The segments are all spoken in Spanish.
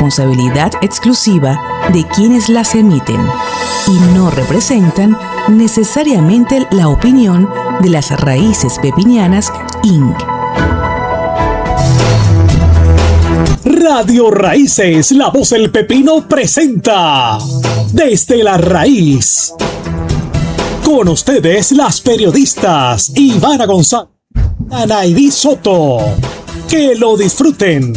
responsabilidad exclusiva de quienes las emiten y no representan necesariamente la opinión de las Raíces Pepinianas, Inc. Radio Raíces, la voz del pepino presenta Desde la Raíz. Con ustedes las periodistas Ivana González y Anaidí Soto. Que lo disfruten.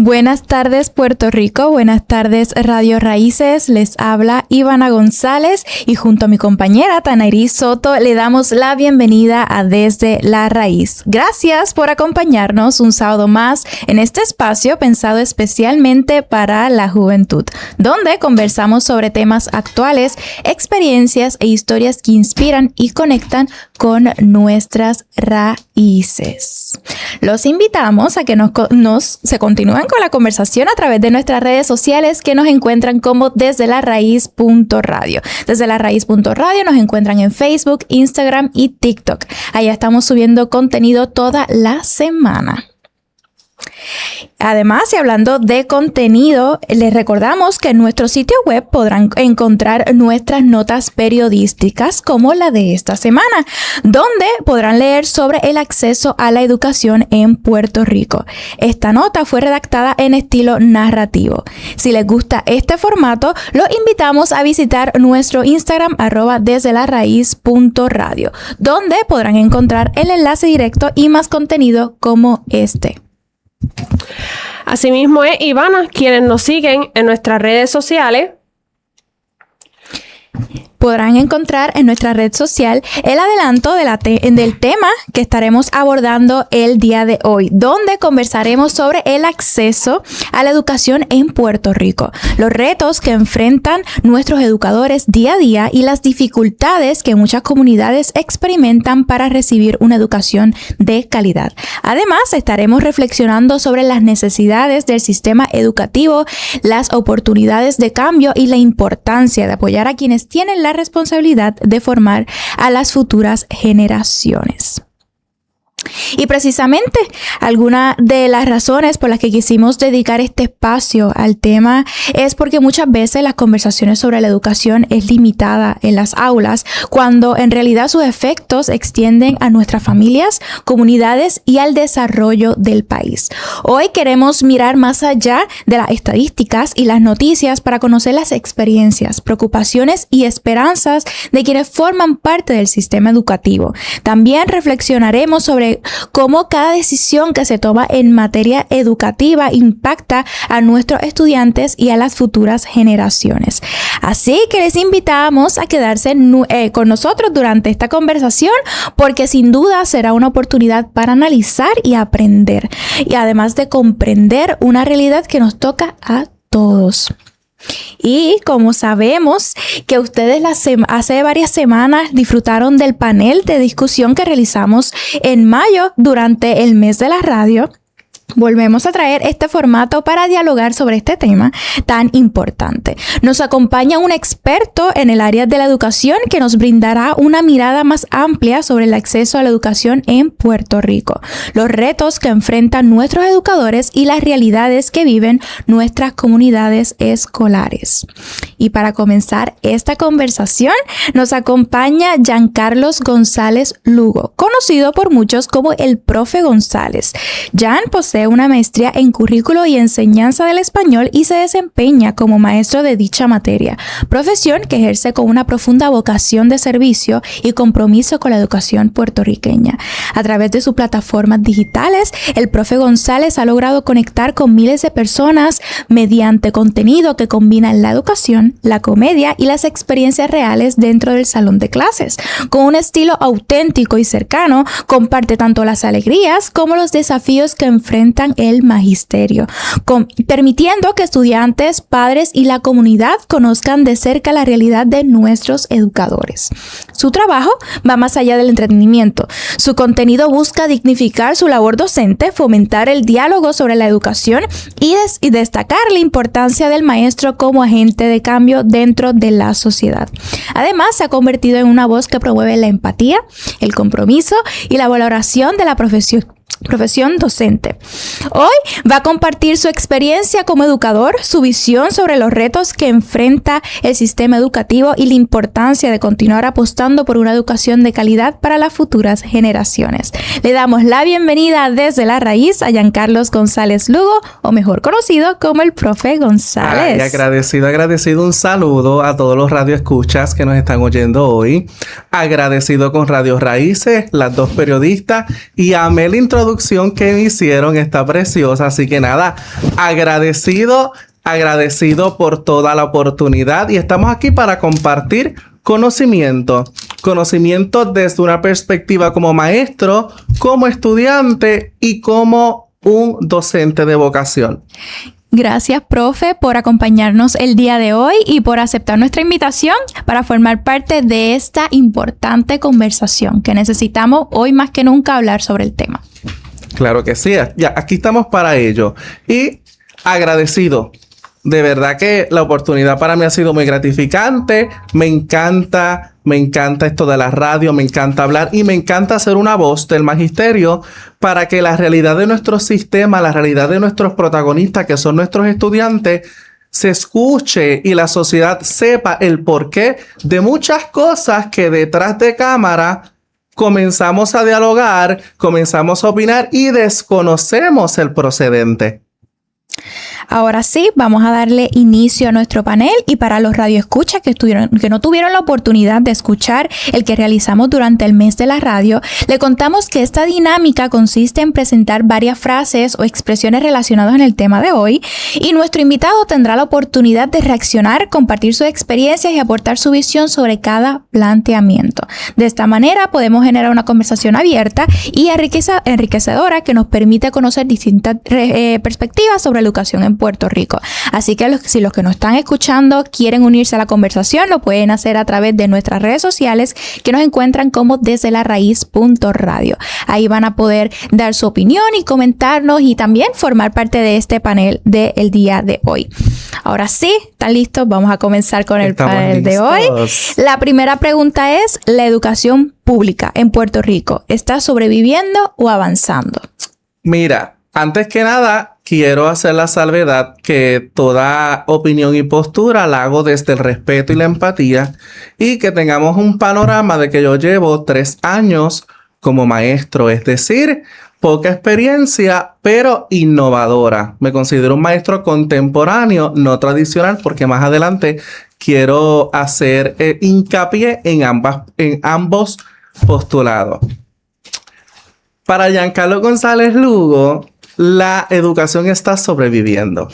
Buenas tardes, Puerto Rico. Buenas tardes, Radio Raíces. Les habla Ivana González y junto a mi compañera Anaidí Soto le damos la bienvenida a Desde la Raíz. Gracias por acompañarnos un sábado más en este espacio pensado especialmente para la juventud, donde conversamos sobre temas actuales, experiencias e historias que inspiran y conectan con nuestras raíces. Los invitamos a que se continúen con la conversación a través de nuestras redes sociales que nos encuentran como Desde la Raíz.radio. Desde la Raíz.radio nos encuentran en Facebook, Instagram y TikTok. Allá estamos subiendo contenido toda la semana. Además, y hablando de contenido, les recordamos que en nuestro sitio web podrán encontrar nuestras notas periodísticas como la de esta semana, donde podrán leer sobre el acceso a la educación en Puerto Rico. Esta nota fue redactada en estilo narrativo. Si les gusta este formato, los invitamos a visitar nuestro Instagram @desdelaraiz.radio, donde podrán encontrar el enlace directo y más contenido como este. Asimismo es Ivana, quienes nos siguen en nuestras redes sociales. Podrán encontrar en nuestra red social el adelanto del tema que estaremos abordando el día de hoy, donde conversaremos sobre el acceso a la educación en Puerto Rico, los retos que enfrentan nuestros educadores día a día y las dificultades que muchas comunidades experimentan para recibir una educación de calidad. Además, estaremos reflexionando sobre las necesidades del sistema educativo, las oportunidades de cambio y la importancia de apoyar a quienes tienen la responsabilidad de formar a las futuras generaciones. Y precisamente alguna de las razones por las que quisimos dedicar este espacio al tema es porque muchas veces las conversaciones sobre la educación es limitada en las aulas, cuando en realidad sus efectos extienden a nuestras familias, comunidades y al desarrollo del país. Hoy queremos mirar más allá de las estadísticas y las noticias para conocer las experiencias, preocupaciones y esperanzas de quienes forman parte del sistema educativo. También reflexionaremos sobre cómo cada decisión que se toma en materia educativa impacta a nuestros estudiantes y a las futuras generaciones. Así que les invitamos a quedarse con nosotros durante esta conversación, porque sin duda será una oportunidad para analizar y aprender, y además de comprender una realidad que nos toca a todos. Y como sabemos que ustedes hace varias semanas disfrutaron del panel de discusión que realizamos en mayo durante el mes de la radio, volvemos a traer este formato para dialogar sobre este tema tan importante. Nos acompaña un experto en el área de la educación que nos brindará una mirada más amplia sobre el acceso a la educación en Puerto Rico, los retos que enfrentan nuestros educadores y las realidades que viven nuestras comunidades escolares. Y para comenzar esta conversación, nos acompaña Giancarlos González Lugo, conocido por muchos como el Profe González. Gian posee una maestría en currículo y enseñanza del español y se desempeña como maestro de dicha materia, profesión que ejerce con una profunda vocación de servicio y compromiso con la educación puertorriqueña. A través de sus plataformas digitales, el Profe González ha logrado conectar con miles de personas mediante contenido que combina la educación, la comedia y las experiencias reales dentro del salón de clases. Con un estilo auténtico y cercano, comparte tanto las alegrías como los desafíos que enfrenta representan el magisterio, permitiendo que estudiantes, padres y la comunidad conozcan de cerca la realidad de nuestros educadores. Su trabajo va más allá del entretenimiento. Su contenido busca dignificar su labor docente, fomentar el diálogo sobre la educación y destacar la importancia del maestro como agente de cambio dentro de la sociedad. Además, se ha convertido en una voz que promueve la empatía, el compromiso y la valoración de la profesión docente. Hoy va a compartir su experiencia como educador, su visión sobre los retos que enfrenta el sistema educativo y la importancia de continuar apostando por una educación de calidad para las futuras generaciones. Le damos la bienvenida desde la raíz a Giancarlos González Lugo, o mejor conocido como el Profe González. Agradecido. Un saludo a todos los radioescuchas que nos están oyendo hoy. Agradecido con Radio Raíces, las dos periodistas, y amé la introducción que me hicieron, está preciosa. Así que nada, agradecido por toda la oportunidad, y estamos aquí para compartir conocimiento desde una perspectiva como maestro, como estudiante y como un docente de vocación. Gracias, profe, por acompañarnos el día de hoy y por aceptar nuestra invitación para formar parte de esta importante conversación que necesitamos hoy más que nunca hablar sobre el tema. Claro que sí, ya aquí estamos para ello. Y agradecido. De verdad que la oportunidad para mí ha sido muy gratificante. Me encanta esto de la radio, me encanta hablar y me encanta ser una voz del magisterio para que la realidad de nuestro sistema, la realidad de nuestros protagonistas, que son nuestros estudiantes, se escuche y la sociedad sepa el porqué de muchas cosas que detrás de cámara comenzamos a dialogar, comenzamos a opinar y desconocemos el procedente. Ahora sí, vamos a darle inicio a nuestro panel, y para los radioescuchas que no tuvieron la oportunidad de escuchar el que realizamos durante el mes de la radio, le contamos que esta dinámica consiste en presentar varias frases o expresiones relacionadas en el tema de hoy, y nuestro invitado tendrá la oportunidad de reaccionar, compartir sus experiencias y aportar su visión sobre cada planteamiento. De esta manera podemos generar una conversación abierta y enriquecedora que nos permite conocer distintas perspectivas sobre la educación en Puerto Rico. Así que si los que nos están escuchando quieren unirse a la conversación, lo pueden hacer a través de nuestras redes sociales, que nos encuentran como desdelarraíz.radio. Ahí van a poder dar su opinión y comentarnos y también formar parte de este panel del día de hoy. Ahora sí, ¿están listos? Vamos a comenzar con el panel de hoy. La primera pregunta es: ¿la educación pública en Puerto Rico está sobreviviendo o avanzando? Mira, antes que nada, quiero hacer la salvedad que toda opinión y postura la hago desde el respeto y la empatía, y que tengamos un panorama de que yo llevo 3 años como maestro, es decir, poca experiencia, pero innovadora. Me considero un maestro contemporáneo, no tradicional, porque más adelante quiero hacer hincapié en ambos postulados. Para Giancarlos González Lugo, la educación está sobreviviendo.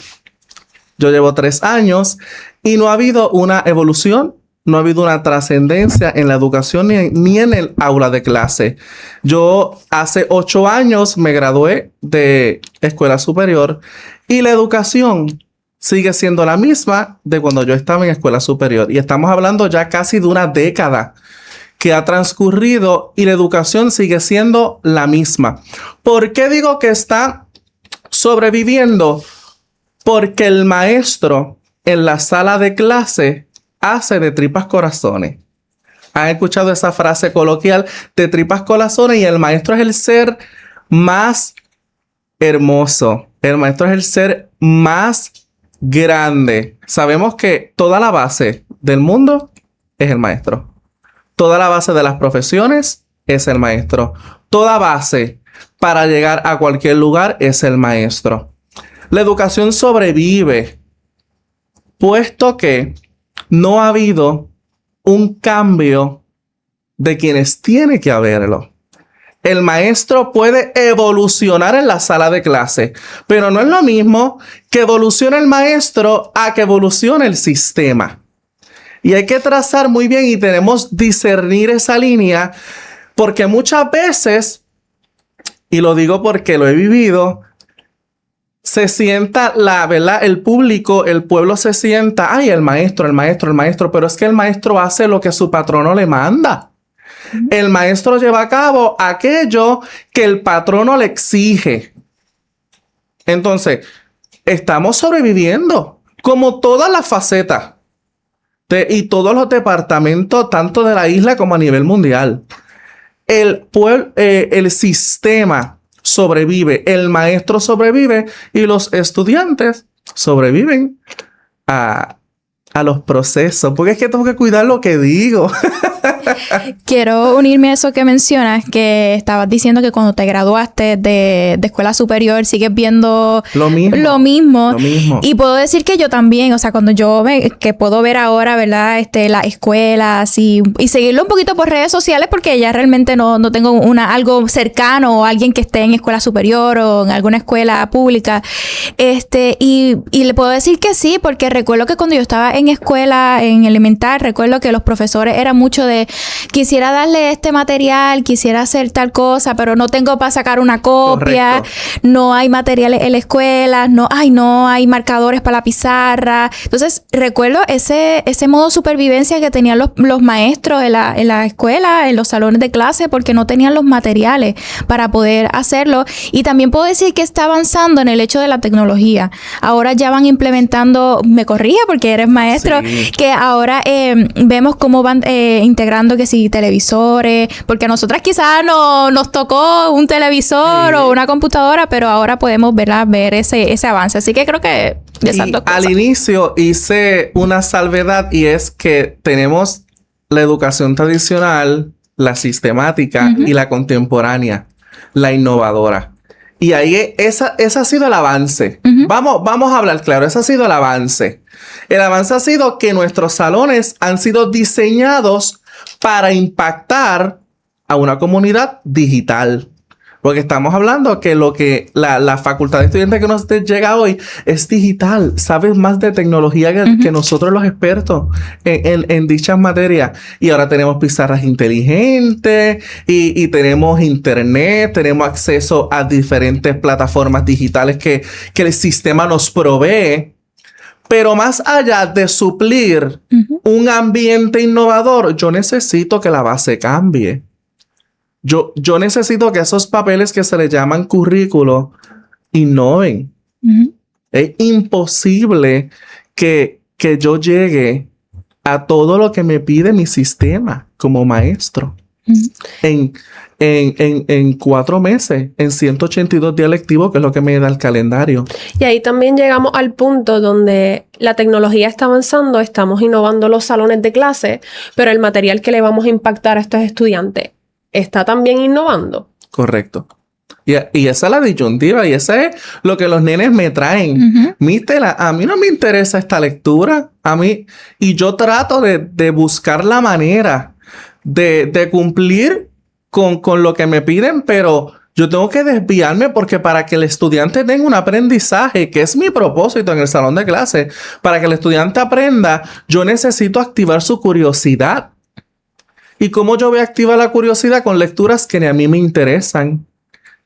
Yo llevo 3 años y no ha habido una evolución, no ha habido una trascendencia en la educación ni en el aula de clase. Yo hace 8 años me gradué de escuela superior y la educación sigue siendo la misma de cuando yo estaba en escuela superior. Y estamos hablando ya casi de una década que ha transcurrido y la educación sigue siendo la misma. ¿Por qué digo que está sobreviviendo? Porque el maestro en la sala de clase hace de tripas corazones. ¿Han escuchado esa frase coloquial de tripas corazones? Y el maestro es el ser más hermoso. El maestro es el ser más grande. Sabemos que toda la base del mundo es el maestro. Toda la base de las profesiones es el maestro. Toda base para llegar a cualquier lugar es el maestro. La educación sobrevive, puesto que no ha habido un cambio de quienes tiene que haberlo. El maestro puede evolucionar en la sala de clase, pero no es lo mismo que evolucione el maestro a que evolucione el sistema. Y hay que trazar muy bien y tenemos discernir esa línea, porque muchas veces, y lo digo porque lo he vivido, se sienta ¿verdad? El público, el pueblo se sienta, ay, el maestro, pero es que el maestro hace lo que su patrono le manda. El maestro lleva a cabo aquello que el patrono le exige. Entonces, estamos sobreviviendo como todas las facetas y todos los departamentos, tanto de la isla como a nivel mundial. El sistema sobrevive, el maestro sobrevive y los estudiantes sobreviven a los procesos. Porque es que tengo que cuidar lo que digo. Quiero unirme a eso que mencionas, que estabas diciendo que cuando te graduaste de escuela superior sigues viendo lo mismo. Y puedo decir que yo también, o sea, cuando que puedo ver ahora, ¿verdad? Las escuelas y seguirlo un poquito por redes sociales, porque ya realmente no tengo algo cercano o alguien que esté en escuela superior o en alguna escuela pública. Y le puedo decir que sí, porque recuerdo que cuando yo estaba en escuela, en elemental, recuerdo que los profesores eran mucho de quisiera darle este material, quisiera hacer tal cosa, pero no tengo para sacar una copia. Correcto. No hay materiales en la escuela, no hay marcadores para la pizarra. Entonces, recuerdo ese modo de supervivencia que tenían los maestros en la escuela, en los salones de clase, porque no tenían los materiales para poder hacerlo. Y también puedo decir que está avanzando en el hecho de la tecnología. Ahora ya van implementando, me corrija porque eres maestro, sí, que ahora vemos cómo van integrando que si televisores, porque a nosotras quizás nos tocó un televisor o una computadora, pero ahora podemos ver ese avance. Así que creo que esas dos cosas. Al inicio hice una salvedad y es que tenemos la educación tradicional, la sistemática y la contemporánea, la innovadora. Y ahí ese ha sido el avance. Vamos a hablar claro, ese ha sido el avance. El avance ha sido que nuestros salones han sido diseñados para impactar a una comunidad digital. Porque estamos hablando que la facultad de estudiantes que nos llega hoy es digital. Sabes más de tecnología que nosotros los expertos en dichas materias. Y ahora tenemos pizarras inteligentes y tenemos internet, tenemos acceso a diferentes plataformas digitales que el sistema nos provee. Pero más allá de suplir un ambiente innovador, yo necesito que la base cambie. Yo necesito que esos papeles que se le llaman currículo innoven. Es imposible que yo llegue a todo lo que me pide mi sistema como maestro. En 4 meses, en 182 días lectivos, que es lo que me da el calendario. Y ahí también llegamos al punto donde la tecnología está avanzando, estamos innovando los salones de clase, pero el material que le vamos a impactar a estos estudiantes está también innovando. Correcto. Y esa es la disyuntiva y ese es lo que los nenes me traen. A mí no me interesa esta lectura. Y yo trato de buscar la manera de cumplir con lo que me piden, pero yo tengo que desviarme porque para que el estudiante tenga un aprendizaje, que es mi propósito en el salón de clase, para que el estudiante aprenda, yo necesito activar su curiosidad. ¿Y cómo yo voy a activar la curiosidad? Con lecturas que ni a mí me interesan,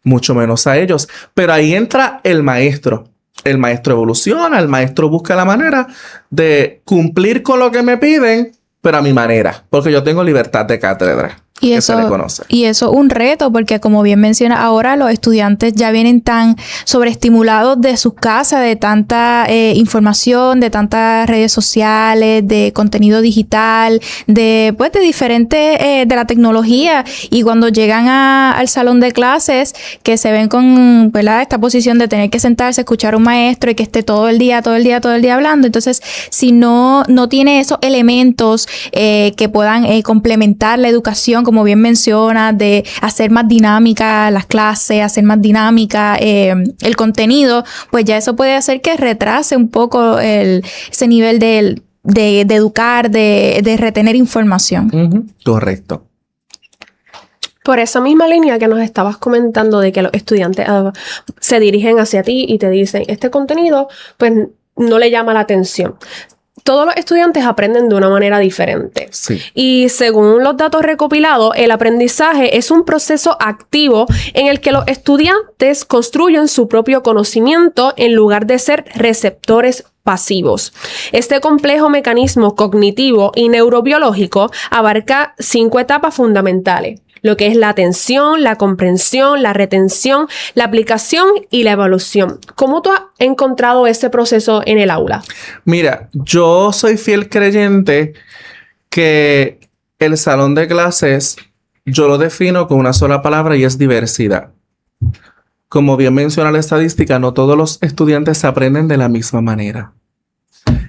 mucho menos a ellos. Pero ahí entra el maestro. El maestro evoluciona, el maestro busca la manera de cumplir con lo que me piden, pero a mi manera, porque yo tengo libertad de cátedra. Y eso es un reto, porque como bien menciona, ahora los estudiantes ya vienen tan sobreestimulados de sus casas, de tanta información, de tantas redes sociales, de contenido digital, de diferentes, de la tecnología. Y cuando llegan al salón de clases, que se ven con, ¿verdad?, esta posición de tener que sentarse, escuchar a un maestro y que esté todo el día hablando. Entonces, si no tiene esos elementos que puedan complementar la educación, como bien menciona, de hacer más dinámica las clases, hacer más dinámica el contenido, pues ya eso puede hacer que retrase un poco ese nivel de educar, de retener información. Correcto. Por esa misma línea que nos estabas comentando de que los estudiantes se dirigen hacia ti y te dicen, este contenido pues no le llama la atención. todos los estudiantes aprenden de una manera diferente. Sí. Y según los datos recopilados, el aprendizaje es un proceso activo en el que los estudiantes construyen su propio conocimiento en lugar de ser receptores pasivos. Este complejo mecanismo cognitivo y neurobiológico abarca 5 etapas fundamentales, lo que es la atención, la comprensión, la retención, la aplicación y la evaluación. ¿Cómo tú has encontrado ese proceso en el aula? Mira, yo soy fiel creyente que el salón de clases yo lo defino con una sola palabra y es diversidad. Como bien menciona la estadística, no todos los estudiantes aprenden de la misma manera.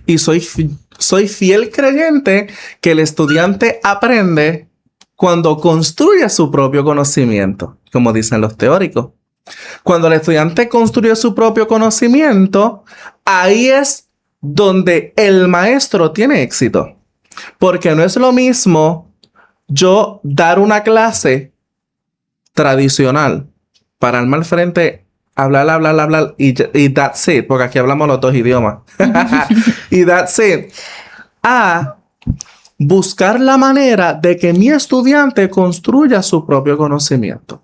Y soy fiel creyente que el estudiante aprende cuando construye su propio conocimiento, como dicen los teóricos. Cuando el estudiante construye su propio conocimiento, ahí es donde el maestro tiene éxito. Porque no es lo mismo yo dar una clase tradicional, pararme al frente, hablar y that's it, porque aquí hablamos los 2 idiomas. Y that's it. A buscar la manera de que mi estudiante construya su propio conocimiento.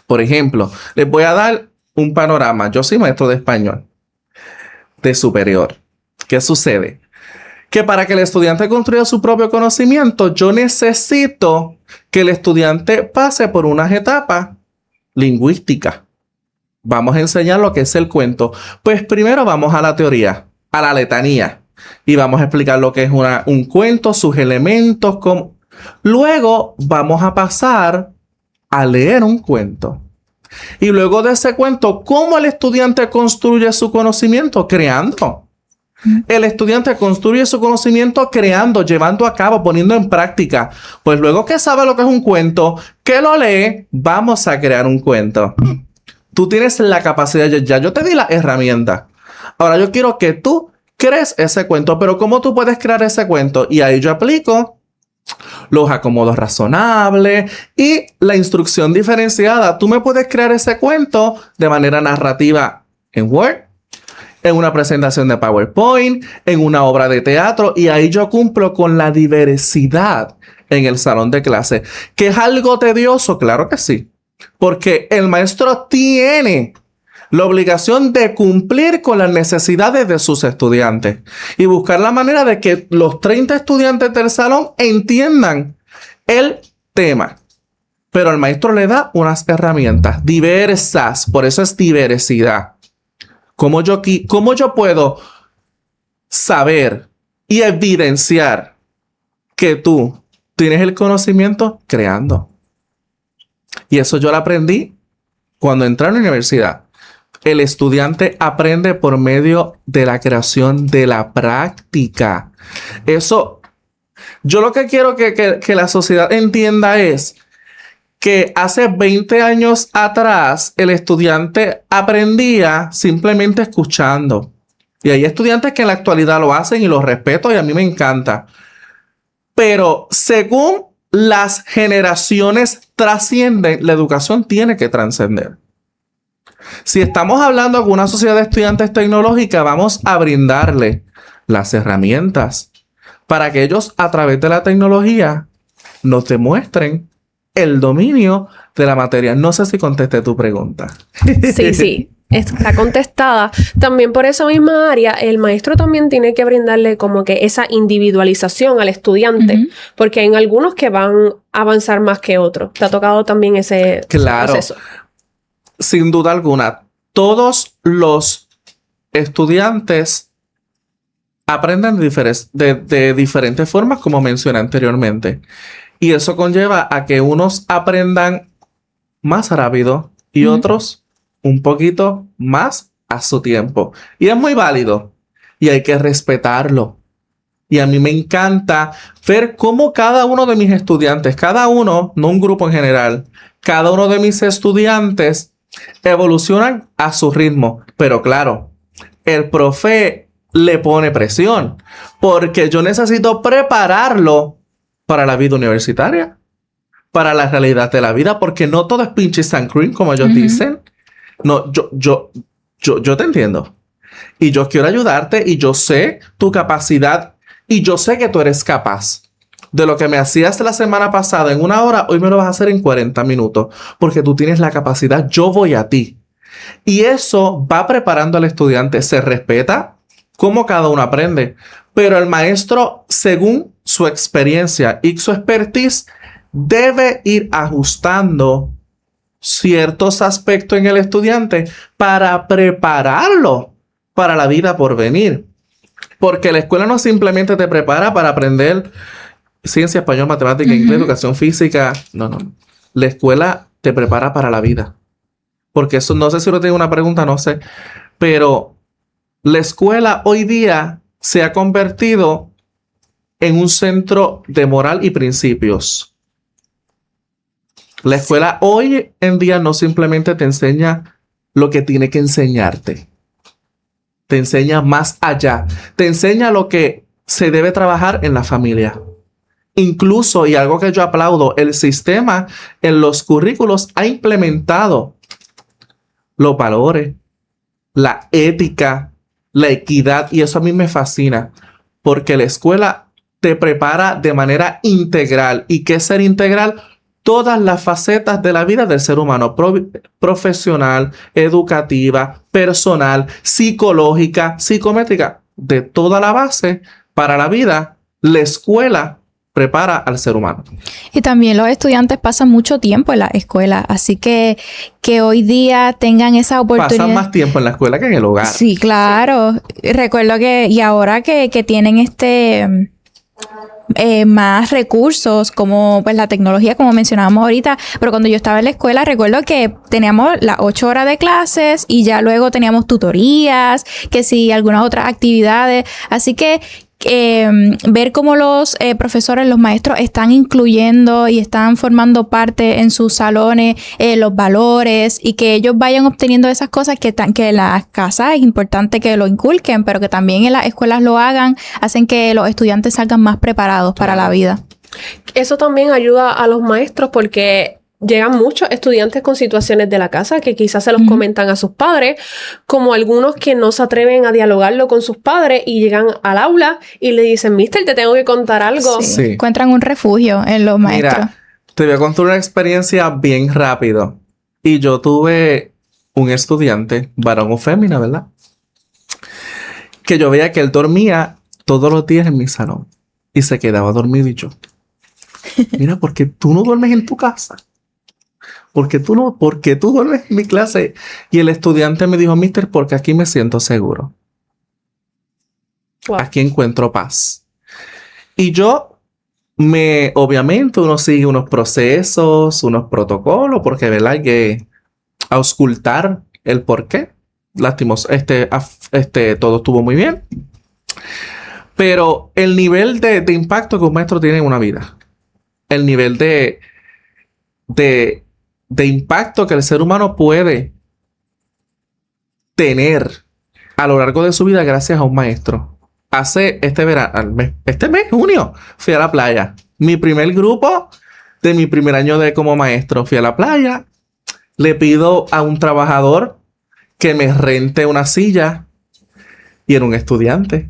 Por ejemplo, les voy a dar un panorama. Yo soy maestro de español, de superior. ¿Qué sucede? Que para que el estudiante construya su propio conocimiento, yo necesito que el estudiante pase por unas etapas lingüísticas. Vamos a enseñar lo que es el cuento. Pues primero vamos a la teoría, a la letanía. Y vamos a explicar lo que es un cuento, sus elementos. Luego vamos a pasar a leer un cuento. Y luego de ese cuento, ¿cómo el estudiante construye su conocimiento? Creando. El estudiante construye su conocimiento creando, llevando a cabo, poniendo en práctica. Pues luego que sabe lo que es un cuento, que lo lee, vamos a crear un cuento. Tú tienes la capacidad, ya yo te di la herramienta. Ahora yo quiero que tú crees ese cuento, pero ¿cómo tú puedes crear ese cuento? Y ahí yo aplico los acomodos razonables y la instrucción diferenciada. Tú me puedes crear ese cuento de manera narrativa en Word, en una presentación de PowerPoint, en una obra de teatro, y ahí yo cumplo con la diversidad en el salón de clase. ¿Que es algo tedioso? Claro que sí, porque el maestro tiene la obligación de cumplir con las necesidades de sus estudiantes y buscar la manera de que los 30 estudiantes del salón entiendan el tema. Pero el maestro le da unas herramientas diversas, por eso es diversidad. ¿Cómo yo puedo saber y evidenciar que tú tienes el conocimiento? Creando. Y eso yo lo aprendí cuando entré a la universidad. El estudiante aprende por medio de la creación, de la práctica. Eso, yo lo que quiero que la sociedad entienda es que hace 20 años atrás el estudiante aprendía simplemente escuchando. Y hay estudiantes que en la actualidad lo hacen y los respeto y a mí me encanta. Pero según las generaciones trascienden, la educación tiene que trascender. Si estamos hablando de una sociedad de estudiantes tecnológica, vamos a brindarle las herramientas para que ellos a través de la tecnología nos demuestren el dominio de la materia. No sé si contesté tu pregunta. Sí, está contestada. También por esa misma área, el maestro también tiene que brindarle como que esa individualización al estudiante, porque hay algunos que van a avanzar más que otros. ¿Te ha tocado también ese proceso? Sin duda alguna. Todos los estudiantes aprenden de diferentes formas, como mencioné anteriormente. Y eso conlleva a que unos aprendan más rápido y otros un poquito más a su tiempo. Y es muy válido y hay que respetarlo. Y a mí me encanta ver cómo cada uno de mis estudiantes, cada uno, no un grupo en general, cada uno de mis estudiantes evolucionan a su ritmo. Pero claro, el profe le pone presión porque yo necesito prepararlo para la vida universitaria, para la realidad de la vida, porque no todo es pinches and cream, como ellos dicen. No, yo te entiendo. Y yo quiero ayudarte y yo sé tu capacidad y yo sé que tú eres capaz. De lo que me hacías la semana pasada en 1 hora, hoy me lo vas a hacer en 40 minutos. Porque tú tienes la capacidad, yo voy a ti. Y eso va preparando al estudiante. Se respeta cómo cada uno aprende. Pero el maestro, según su experiencia y su expertise, debe ir ajustando ciertos aspectos en el estudiante para prepararlo para la vida por venir. Porque la escuela no simplemente te prepara para aprender ciencia, español, matemática, inglés, educación física. No. La escuela te prepara para la vida. Porque eso, no sé si uno tiene una pregunta, no sé. Pero la escuela hoy día se ha convertido en un centro de moral y principios. La escuela hoy en día no simplemente te enseña lo que tiene que enseñarte. Te enseña más allá. Te enseña lo que se debe trabajar en la familia. Incluso, y algo que yo aplaudo, el sistema en los currículos ha implementado los valores, la ética, la equidad, y eso a mí me fascina, porque la escuela te prepara de manera integral. ¿Y qué es ser integral? Todas las facetas de la vida del ser humano, profesional, educativa, personal, psicológica, psicométrica, de toda la base para la vida, la escuela prepara al ser humano. Y también los estudiantes pasan mucho tiempo en la escuela, así que hoy día tengan esa oportunidad. Pasan más tiempo en la escuela que en el hogar. Sí, claro. Recuerdo que, y ahora que tienen más recursos como pues la tecnología, como mencionábamos ahorita, pero cuando yo estaba en la escuela recuerdo que teníamos las 8 horas de clases y ya luego teníamos tutorías, que sí, algunas otras actividades, así que ver cómo los profesores, los maestros están incluyendo y están formando parte en sus salones los valores y que ellos vayan obteniendo esas cosas que en las casas es importante que lo inculquen, pero que también en las escuelas lo hagan, hacen que los estudiantes salgan más preparados para la vida. Eso también ayuda a los maestros porque llegan muchos estudiantes con situaciones de la casa que quizás se los comentan a sus padres, como algunos que no se atreven a dialogarlo con sus padres y llegan al aula y le dicen, Mister, te tengo que contar algo. Sí. Encuentran un refugio en los maestros. Mira, te voy a contar una experiencia bien rápido. Y yo tuve un estudiante, varón o fémina, ¿verdad? Que yo veía que él dormía todos los días en mi salón y se quedaba dormido y yo, mira, ¿por qué tú no duermes en tu casa? ¿Por qué tú duermes en mi clase? Y el estudiante me dijo, Mister, porque aquí me siento seguro. Wow. Aquí encuentro paz. Y yo obviamente uno sigue unos procesos, unos protocolos, porque ¿verdad? Hay que auscultar el por qué. Lástimos, todo estuvo muy bien. Pero el nivel de impacto que un maestro tiene en una vida, el nivel de impacto que el ser humano puede tener a lo largo de su vida gracias a un maestro. Hace este mes, junio, fui a la playa. Mi primer grupo de mi primer año como maestro. Fui a la playa, le pido a un trabajador que me rente una silla y era un estudiante.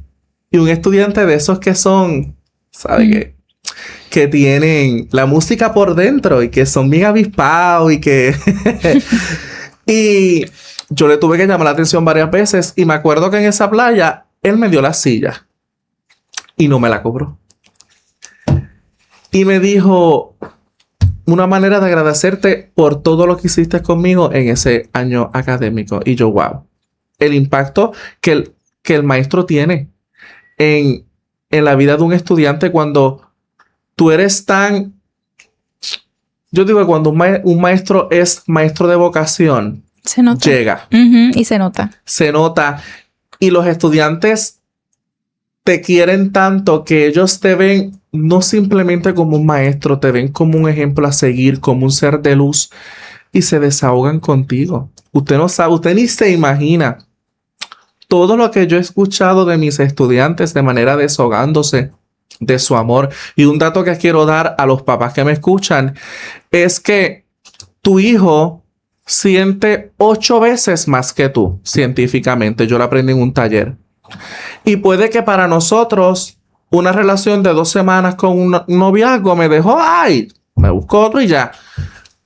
Y un estudiante de esos que son, ¿sabe qué? Que tienen la música por dentro y que son bien avispados y que... Y yo le tuve que llamar la atención varias veces y me acuerdo que en esa playa él me dio la silla y no me la cobró. Y me dijo, una manera de agradecerte por todo lo que hiciste conmigo en ese año académico. Y yo, wow, el impacto que el maestro tiene en la vida de un estudiante cuando tú eres tan... Yo digo que cuando un maestro es maestro de vocación, se nota. Llega. Y se nota. Se nota. Y los estudiantes te quieren tanto que ellos te ven no simplemente como un maestro, te ven como un ejemplo a seguir, como un ser de luz y se desahogan contigo. Usted no sabe, usted ni se imagina todo lo que yo he escuchado de mis estudiantes de manera desahogándose de su amor. Y un dato que quiero dar a los papás que me escuchan es que tu hijo siente 8 veces más que tú, científicamente. Yo lo aprendí en un taller. Y puede que para nosotros una relación de 2 semanas con un noviazgo me dejó, ¡ay! Me busco otro y ya.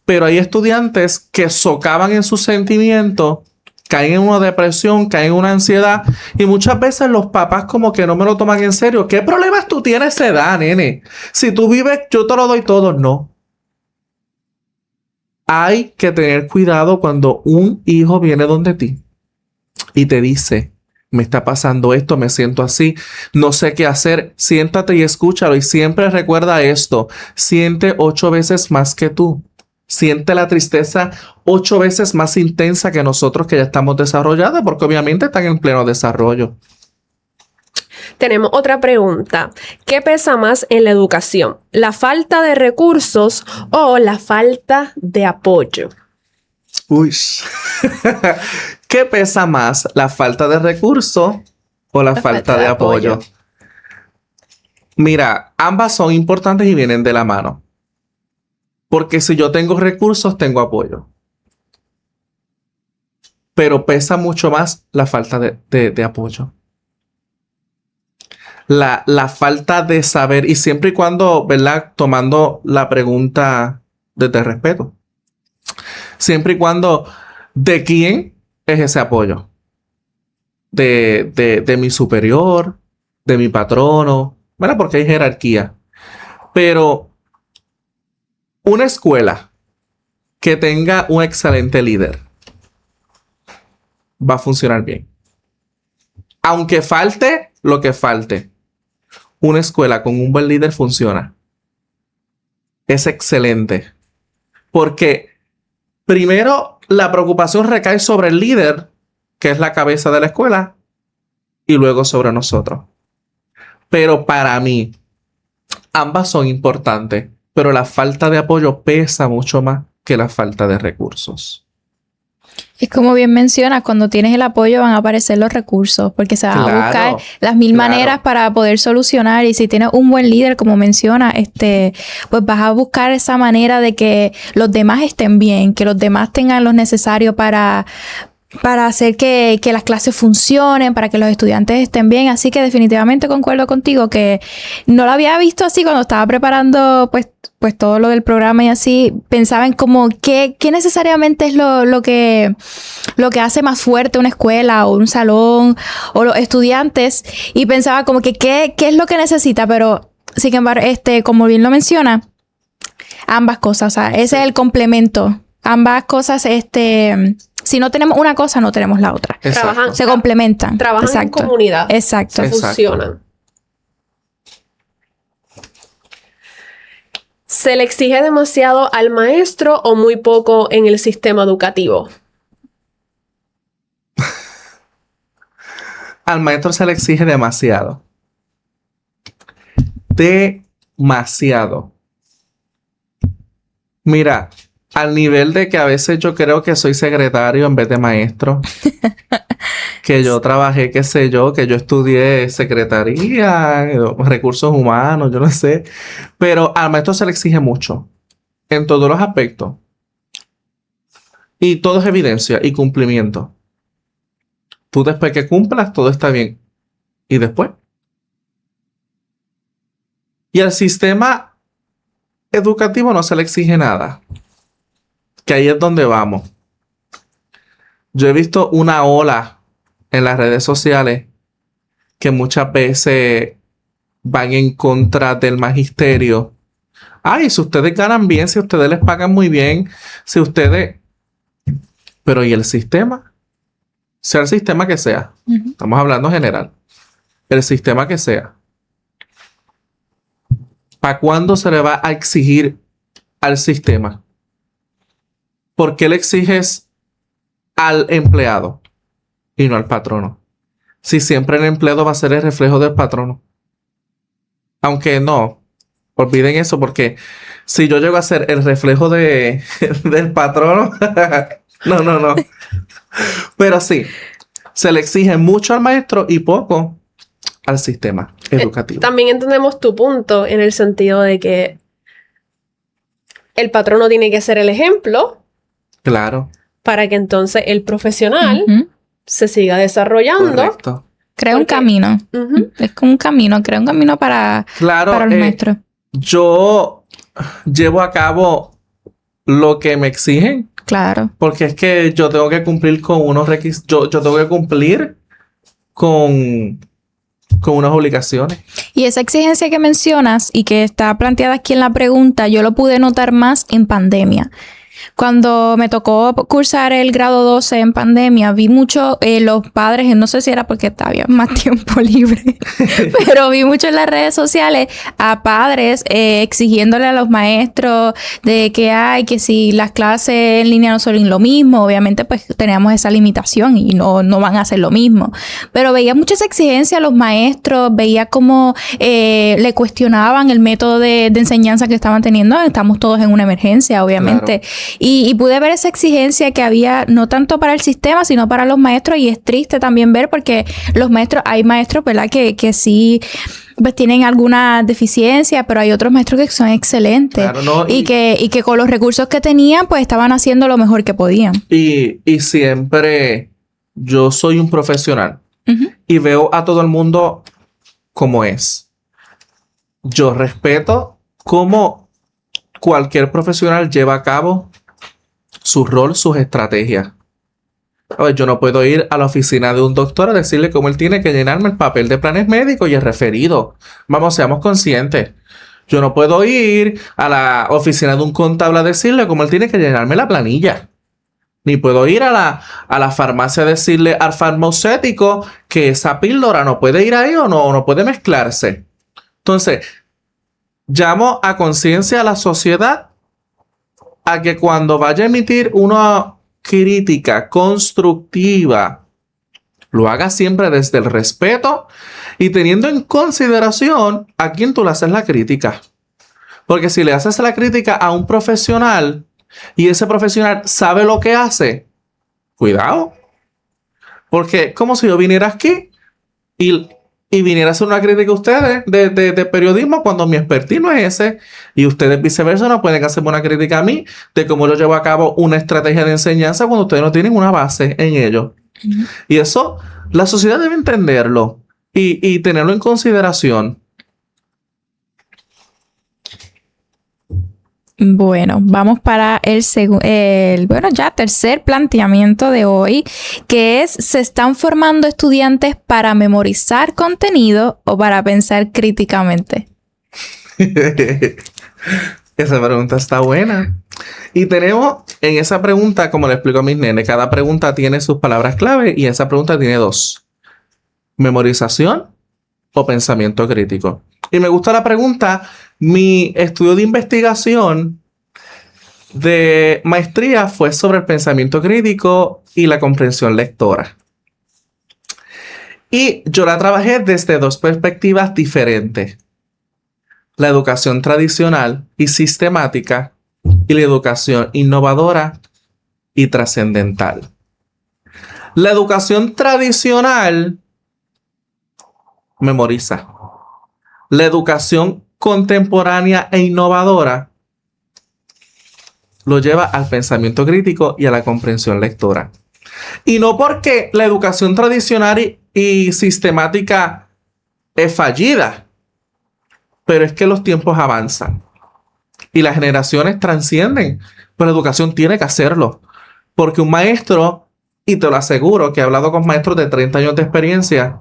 Pero hay estudiantes que socavan en sus sentimientos, caen en una depresión, caen en una ansiedad, y muchas veces los papás como que no me lo toman en serio. ¿Qué problemas tú tienes a esa edad, nene? Si tú vives, yo te lo doy todo. No. Hay que tener cuidado cuando un hijo viene donde ti y te dice, me está pasando esto, me siento así, no sé qué hacer. Siéntate y escúchalo, y siempre recuerda esto: siente 8 veces más que tú. Siente la tristeza 8 veces más intensa que nosotros, que ya estamos desarrollados, porque obviamente están en pleno desarrollo. Tenemos otra pregunta. ¿Qué pesa más en la educación? ¿La falta de recursos o la falta de apoyo? Uy. ¿Qué pesa más? ¿La falta de recursos o la falta de apoyo? Mira, ambas son importantes y vienen de la mano. Porque si yo tengo recursos, tengo apoyo. Pero pesa mucho más la falta de apoyo. La falta de saber, y siempre y cuando, ¿verdad? Tomando la pregunta desde respeto. Siempre y cuando, ¿de quién es ese apoyo? De mi superior, de mi patrono, ¿verdad? Porque hay jerarquía. Pero una escuela que tenga un excelente líder va a funcionar bien. Aunque falte lo que falte, una escuela con un buen líder funciona. Es excelente. Porque primero la preocupación recae sobre el líder, que es la cabeza de la escuela, y luego sobre nosotros. Pero para mí, ambas son importantes, pero la falta de apoyo pesa mucho más que la falta de recursos. Es como bien mencionas, cuando tienes el apoyo van a aparecer los recursos, porque se van a buscar las mil maneras para poder solucionar. Y si tienes un buen líder, como menciona, pues vas a buscar esa manera de que los demás estén bien, que los demás tengan lo necesario para hacer que las clases funcionen, para que los estudiantes estén bien. Así que definitivamente concuerdo contigo que no lo había visto así cuando estaba preparando pues todo lo del programa, y así pensaba en como qué necesariamente es lo que hace más fuerte una escuela o un salón o los estudiantes, y pensaba como que qué es lo que necesita, pero sin embargo, como bien lo menciona, ambas cosas, o sea, ese es el complemento. Ambas cosas, si no tenemos una cosa, no tenemos la otra. Se complementan. Trabajan en comunidad. Exacto. Funcionan. ¿Se le exige demasiado al maestro o muy poco en el sistema educativo? Al maestro se le exige demasiado. Demasiado. Mira, al nivel de que a veces yo creo que soy secretario en vez de maestro. Que yo trabajé, qué sé yo, que yo estudié secretaría, recursos humanos, yo no sé. Pero al maestro se le exige mucho. En todos los aspectos. Y todo es evidencia y cumplimiento. Tú después que cumplas, todo está bien. ¿Y después? Y al sistema educativo no se le exige nada. Que ahí es donde vamos. Yo he visto una ola en las redes sociales que muchas veces van en contra del magisterio. Ay, si ustedes ganan bien, si ustedes les pagan muy bien, si ustedes... Pero ¿y el sistema? Sea el sistema que sea. Estamos hablando general. El sistema que sea. ¿Para cuándo se le va a exigir al sistema? ¿Por qué le exiges al empleado y no al patrono? Si siempre el empleado va a ser el reflejo del patrono. Aunque no, olviden eso, porque si yo llego a ser el reflejo del patrono, no. Pero sí, se le exige mucho al maestro y poco al sistema educativo. También entendemos tu punto en el sentido de que el patrono tiene que ser el ejemplo. Claro. para que entonces el profesional Ujú. se siga desarrollando. Correcto. Crea un Porque- camino. Ujú. Es como un camino, crea un camino para Claro, los maestros. yo llevo a cabo lo que me exigen, Claro. porque es que yo tengo que cumplir con unos requisitos, yo tengo que cumplir con unas obligaciones. Y esa exigencia que mencionas y que está planteada aquí en la pregunta, yo lo pude notar más en pandemia. Cuando me tocó cursar el grado 12 en pandemia, vi mucho los padres, no sé si era porque había más tiempo libre, pero vi mucho en las redes sociales a padres exigiéndole a los maestros de que si las clases en línea no son lo mismo, obviamente pues teníamos esa limitación y no van a hacer lo mismo. Pero veía mucha esa exigencia a los maestros, veía cómo le cuestionaban el método de enseñanza que estaban teniendo. Estamos todos en una emergencia, obviamente. Claro. Y pude ver esa exigencia que había no tanto para el sistema, sino para los maestros, y es triste también ver porque hay maestros, ¿verdad? Que sí pues tienen alguna deficiencia, pero hay otros maestros que son excelentes. Claro, no, y que con los recursos que tenían, pues estaban haciendo lo mejor que podían. Y siempre yo soy un profesional Ujú. y veo a todo el mundo como es. Yo respeto cómo cualquier profesional lleva a cabo su rol, sus estrategias. A ver, yo no puedo ir a la oficina de un doctor a decirle cómo él tiene que llenarme el papel de planes médicos y el referido. Vamos, seamos conscientes. Yo no puedo ir a la oficina de un contable a decirle cómo él tiene que llenarme la planilla. Ni puedo ir a la farmacia a decirle al farmacéutico que esa píldora no puede ir ahí o no puede mezclarse. Entonces, llamo a conciencia a la sociedad a que cuando vaya a emitir una crítica constructiva, lo haga siempre desde el respeto y teniendo en consideración a quién tú le haces la crítica. Porque si le haces la crítica a un profesional y ese profesional sabe lo que hace, cuidado. Porque como si yo viniera aquí y viniera a hacer una crítica a ustedes de periodismo cuando mi expertise no es ese, y ustedes viceversa no pueden hacerme una crítica a mí de cómo yo llevo a cabo una estrategia de enseñanza cuando ustedes no tienen una base en ello. Y eso la sociedad debe entenderlo y tenerlo en consideración. Bueno, vamos para el tercer planteamiento de hoy, que es: ¿se están formando estudiantes para memorizar contenido o para pensar críticamente? Esa pregunta está buena. Y tenemos en esa pregunta, como le explico a mis nenes, cada pregunta tiene sus palabras clave y esa pregunta tiene dos: memorización o pensamiento crítico. Y me gusta la pregunta. Mi estudio de investigación de maestría fue sobre el pensamiento crítico y la comprensión lectora. Y yo la trabajé desde dos perspectivas diferentes: la educación tradicional y sistemática y la educación innovadora y trascendental. La educación tradicional memoriza. La educación contemporánea e innovadora lo lleva al pensamiento crítico y a la comprensión lectora. Y no porque la educación tradicional y sistemática es fallida, pero es que los tiempos avanzan y las generaciones trascienden, pero la educación tiene que hacerlo. Porque un maestro, y te lo aseguro que he hablado con maestros de 30 años de experiencia,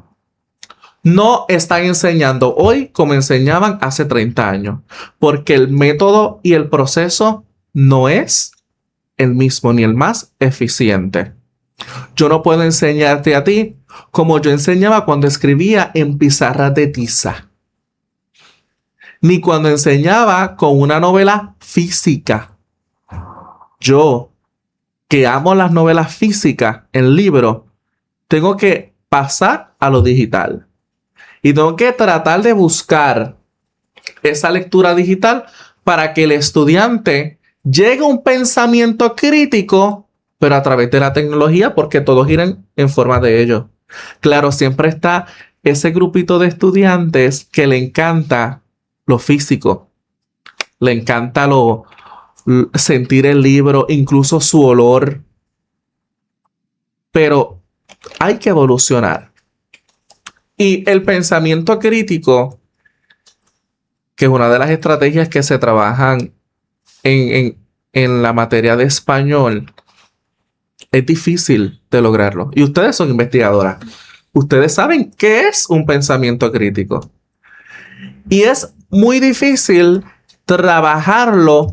no están enseñando hoy como enseñaban hace 30 años, porque el método y el proceso no es el mismo ni el más eficiente. Yo no puedo enseñarte a ti como yo enseñaba cuando escribía en pizarra de tiza, ni cuando enseñaba con una novela física. Yo, que amo las novelas físicas en libro, tengo que pasar a lo digital. Y tengo que tratar de buscar esa lectura digital para que el estudiante llegue a un pensamiento crítico, pero a través de la tecnología, porque todos giran en forma de ello. Claro, siempre está ese grupito de estudiantes que le encanta lo físico, le encanta sentir el libro, incluso su olor, pero hay que evolucionar. Y el pensamiento crítico, que es una de las estrategias que se trabajan en la materia de español, es difícil de lograrlo. Y ustedes son investigadoras. Ustedes saben qué es un pensamiento crítico. Y es muy difícil trabajarlo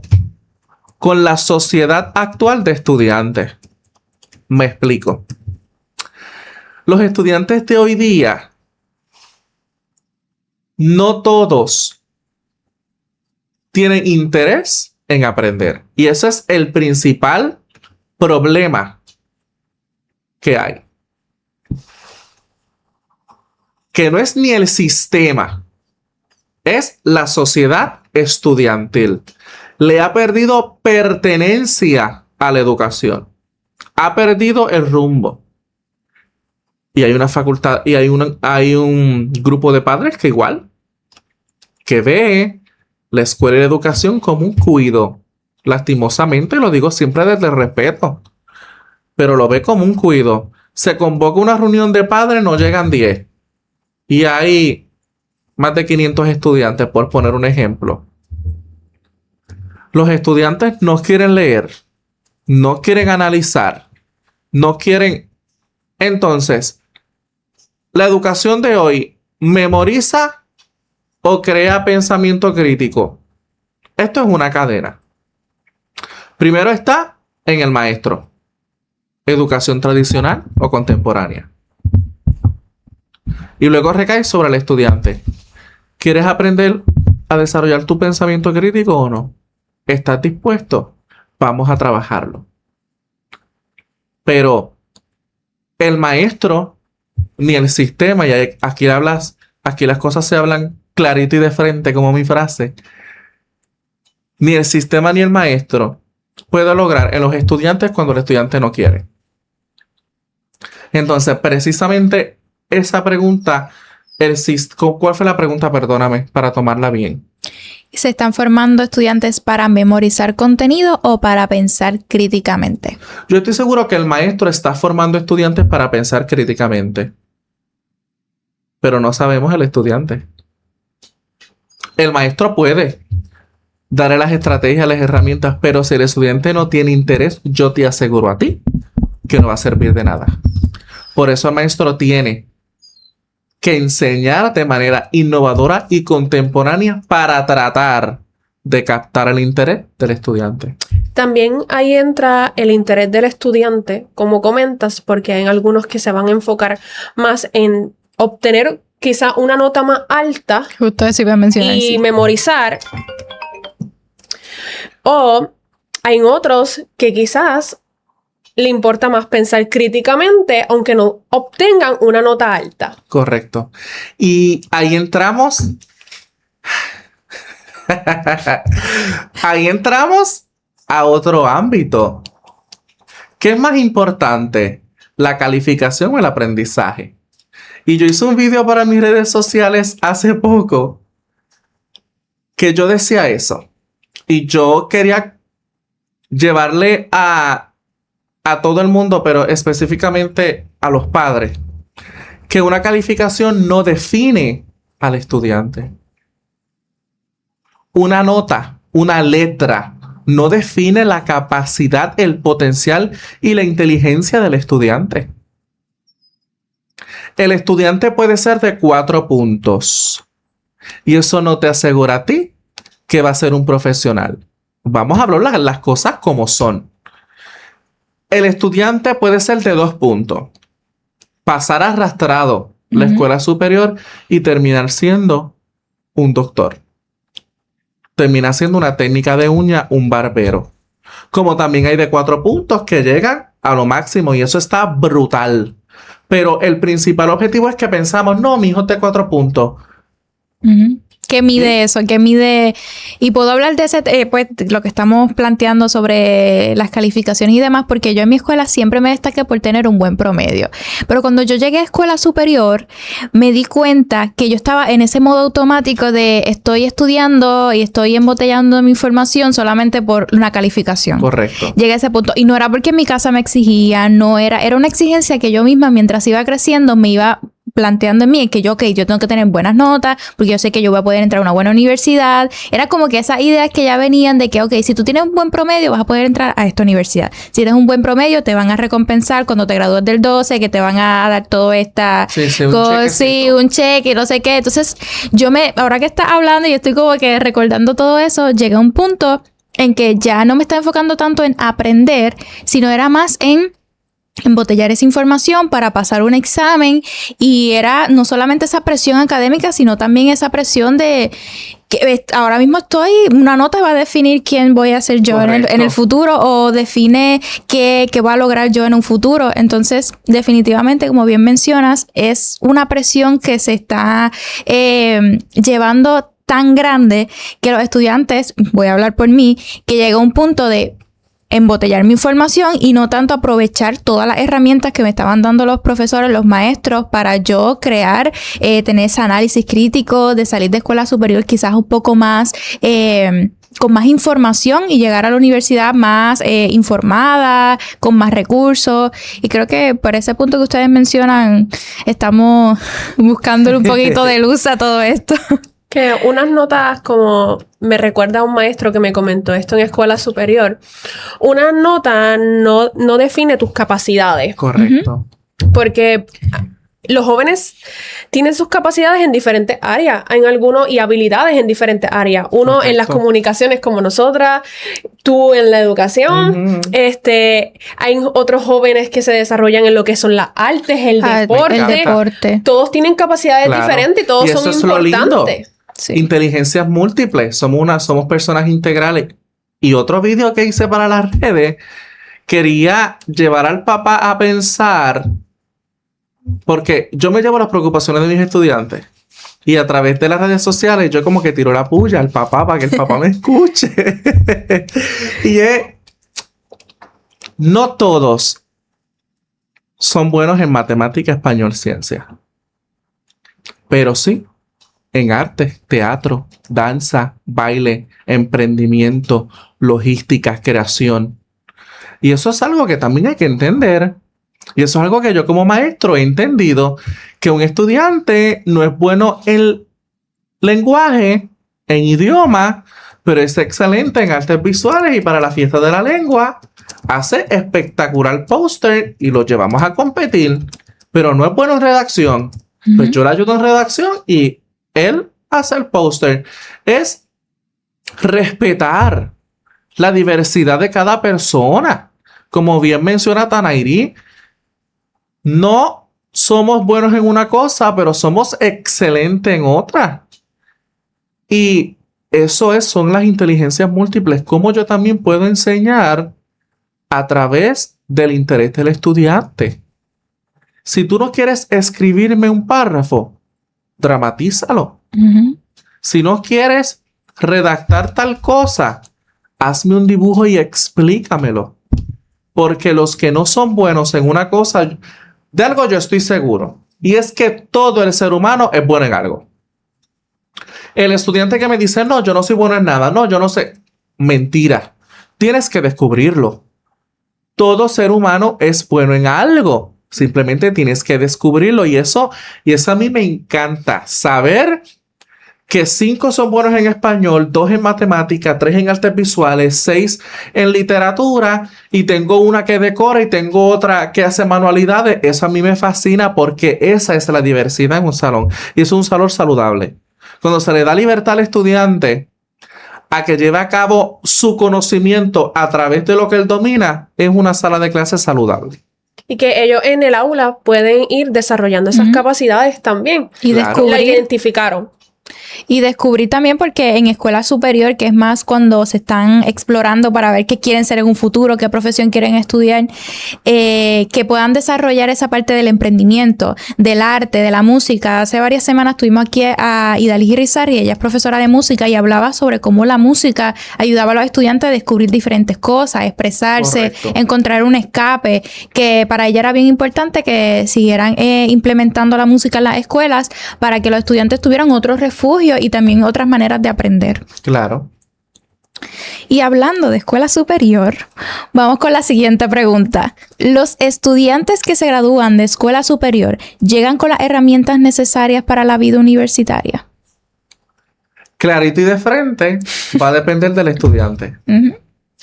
con la sociedad actual de estudiantes. Me explico. Los estudiantes de hoy día, no todos tienen interés en aprender. Y ese es el principal problema que hay. Que no es ni el sistema, es la sociedad estudiantil. Le ha perdido pertenencia a la educación. Ha perdido el rumbo. Y hay una facultad, y hay un grupo de padres que igual, que ve la escuela y la educación como un cuido. Lastimosamente, lo digo siempre desde el respeto, pero lo ve como un cuido. Se convoca una reunión de padres, no llegan 10. Y hay más de 500 estudiantes, por poner un ejemplo. Los estudiantes no quieren leer, no quieren analizar, no quieren. Entonces, la educación de hoy memoriza o crea pensamiento crítico. Esto es una cadena. Primero está en el maestro. Educación tradicional o contemporánea. Y luego recae sobre el estudiante. ¿Quieres aprender a desarrollar tu pensamiento crítico o no? ¿Estás dispuesto? Vamos a trabajarlo. Pero el maestro ni el sistema, y aquí las cosas se hablan clarito y de frente, como mi frase, ni el sistema ni el maestro puede lograr en los estudiantes cuando el estudiante no quiere. Entonces, precisamente esa pregunta, ¿cuál fue la pregunta? Perdóname, para tomarla bien. ¿Se están formando estudiantes para memorizar contenido o para pensar críticamente? Yo estoy seguro que el maestro está formando estudiantes para pensar críticamente. Pero no sabemos el estudiante. El maestro puede darle las estrategias, las herramientas, pero si el estudiante no tiene interés, yo te aseguro a ti que no va a servir de nada. Por eso el maestro tiene que enseñar de manera innovadora y contemporánea para tratar de captar el interés del estudiante. También ahí entra el interés del estudiante, como comentas, porque hay algunos que se van a enfocar más en obtener quizá una nota más alta. Justo eso iba a mencionar. Y memorizar. O hay otros que quizás le importa más pensar críticamente, aunque no obtengan una nota alta. Correcto. Y ahí entramos. Ahí entramos a otro ámbito. ¿Qué es más importante? ¿La calificación o el aprendizaje? Y yo hice un video para mis redes sociales hace poco que yo decía eso. Y yo quería llevarle a todo el mundo, pero específicamente a los padres, que una calificación no define al estudiante. Una nota, una letra, no define la capacidad, el potencial y la inteligencia del estudiante. El estudiante puede ser de 4 puntos. Y eso no te asegura a ti que va a ser un profesional. Vamos a hablar las cosas como son. El estudiante puede ser de 2 puntos. Pasar arrastrado la escuela superior y terminar siendo un doctor. Termina siendo una técnica de uña, un barbero. Como también hay de 4 puntos que llegan a lo máximo y eso está brutal. Pero el principal objetivo es que pensamos, no, mi hijo es de 4 puntos. Que ¿Qué mide eso? ¿Qué mide? Y puedo hablar de ese, pues, lo que estamos planteando sobre las calificaciones y demás, porque yo en mi escuela siempre me destaqué por tener un buen promedio. Pero cuando yo llegué a escuela superior, me di cuenta que yo estaba en ese modo automático de estoy estudiando y estoy embotellando mi información solamente por una calificación. Correcto. Llegué a ese punto. Y no era porque mi casa me exigía, era una exigencia que yo misma, mientras iba creciendo, me iba planteando en mí que yo tengo que tener buenas notas porque yo sé que yo voy a poder entrar a una buena universidad. Era como que esas ideas que ya venían de que, si tú tienes un buen promedio vas a poder entrar a esta universidad. Si tienes un buen promedio te van a recompensar cuando te gradúes del 12, que te van a dar todo esta... un cheque, no sé qué. Entonces, ahora que estás hablando y estoy como que recordando todo eso, llegué a un punto en que ya no me estaba enfocando tanto en aprender, sino era más en embotellar esa información para pasar un examen, y era no solamente esa presión académica, sino también esa presión de que ahora mismo una nota va a definir quién voy a ser yo en el futuro, o define qué voy a lograr yo en un futuro. Entonces, definitivamente, como bien mencionas, es una presión que se está llevando tan grande que los estudiantes, voy a hablar por mí, que llega a un punto de embotellar mi información y no tanto aprovechar todas las herramientas que me estaban dando los profesores, los maestros, para yo crear, tener ese análisis crítico, de salir de escuela superior quizás un poco más, con más información y llegar a la universidad más informada, con más recursos. Y creo que por ese punto que ustedes mencionan, estamos buscándole un poquito de luz a todo esto. Que unas notas, como me recuerda a un maestro que me comentó esto en escuela superior, una nota no define tus capacidades. Correcto. Porque los jóvenes tienen sus capacidades en diferentes áreas, y habilidades en diferentes áreas. Uno en las comunicaciones como nosotras, tú en la educación, hay otros jóvenes que se desarrollan en lo que son las artes, el deporte. Todos tienen capacidades diferentes y todos son importantes. Sí. Inteligencias múltiples, somos personas integrales. Y otro video que hice para las redes, quería llevar al papá a pensar, porque yo me llevo las preocupaciones de mis estudiantes y a través de las redes sociales yo como que tiro la puya al papá para que el papá me escuche. Y no todos son buenos en matemática, español, ciencia, pero sí en arte, teatro, danza, baile, emprendimiento, logística, creación. Y eso es algo que también hay que entender. Y eso es algo que yo como maestro he entendido, que un estudiante no es bueno en lenguaje, en idioma, pero es excelente en artes visuales, y para la fiesta de la lengua hace espectacular póster y lo llevamos a competir, pero no es bueno en redacción. Pues yo le ayudo en redacción y él hace el póster. Es respetar la diversidad de cada persona. Como bien menciona Tanairi, no somos buenos en una cosa, pero somos excelentes en otra. Y eso son las inteligencias múltiples. Cómo yo también puedo enseñar a través del interés del estudiante. Si tú no quieres escribirme un párrafo, dramatízalo. Si no quieres redactar tal cosa, hazme un dibujo y explícamelo. Porque los que no son buenos en una cosa, de algo yo estoy seguro, y es que todo el ser humano es bueno en algo. El estudiante que me dice, no, yo no soy bueno en nada, no, yo no sé. Mentira. Tienes que descubrirlo. Todo ser humano es bueno en algo. Simplemente tienes que descubrirlo, y eso a mí me encanta. Saber que 5 son buenos en español, 2 en matemática, 3 en artes visuales, 6 en literatura, y tengo una que decora y tengo otra que hace manualidades. Eso a mí me fascina, porque esa es la diversidad en un salón, y es un salón saludable. Cuando se le da libertad al estudiante a que lleve a cabo su conocimiento a través de lo que él domina, es una sala de clases saludable. Y que ellos en el aula pueden ir desarrollando esas capacidades también. Y la identificaron. Y descubrí también, porque en escuela superior, que es más cuando se están explorando para ver qué quieren ser en un futuro, qué profesión quieren estudiar, que puedan desarrollar esa parte del emprendimiento, del arte, de la música. Hace varias semanas tuvimos aquí a Idalí Rizarri, ella es profesora de música y hablaba sobre cómo la música ayudaba a los estudiantes a descubrir diferentes cosas, expresarse, Correcto. encontrar un escape, que para ella era bien importante que siguieran implementando la música en las escuelas para que los estudiantes tuvieran otros refugios y también otras maneras de aprender. Claro. Y hablando de escuela superior, vamos con la siguiente pregunta. ¿Los estudiantes que se gradúan de escuela superior llegan con las herramientas necesarias para la vida universitaria? Clarito y de frente, va a depender del estudiante. Uh-huh.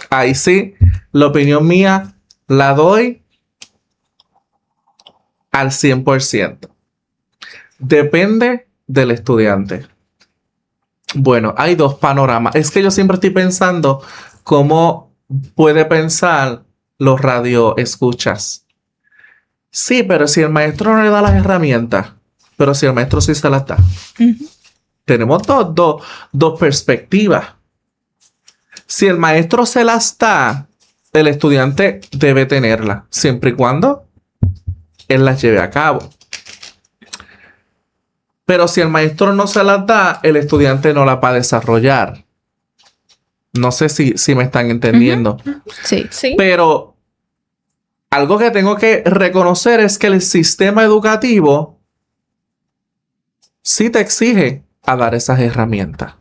Ahí sí, la opinión mía la doy al 100%. Depende del estudiante. Bueno, hay dos panoramas. Es que yo siempre estoy pensando cómo puede pensar los radioescuchas. Sí, pero si el maestro no le da las herramientas, pero si el maestro sí se las da. Uh-huh. Tenemos dos perspectivas. Si el maestro se las da, el estudiante debe tenerlas, siempre y cuando él las lleve a cabo. Pero si el maestro no se las da, el estudiante no las va a desarrollar. No sé si me están entendiendo. Uh-huh. Sí. Sí. Pero algo que tengo que reconocer es que el sistema educativo sí te exige a dar esas herramientas.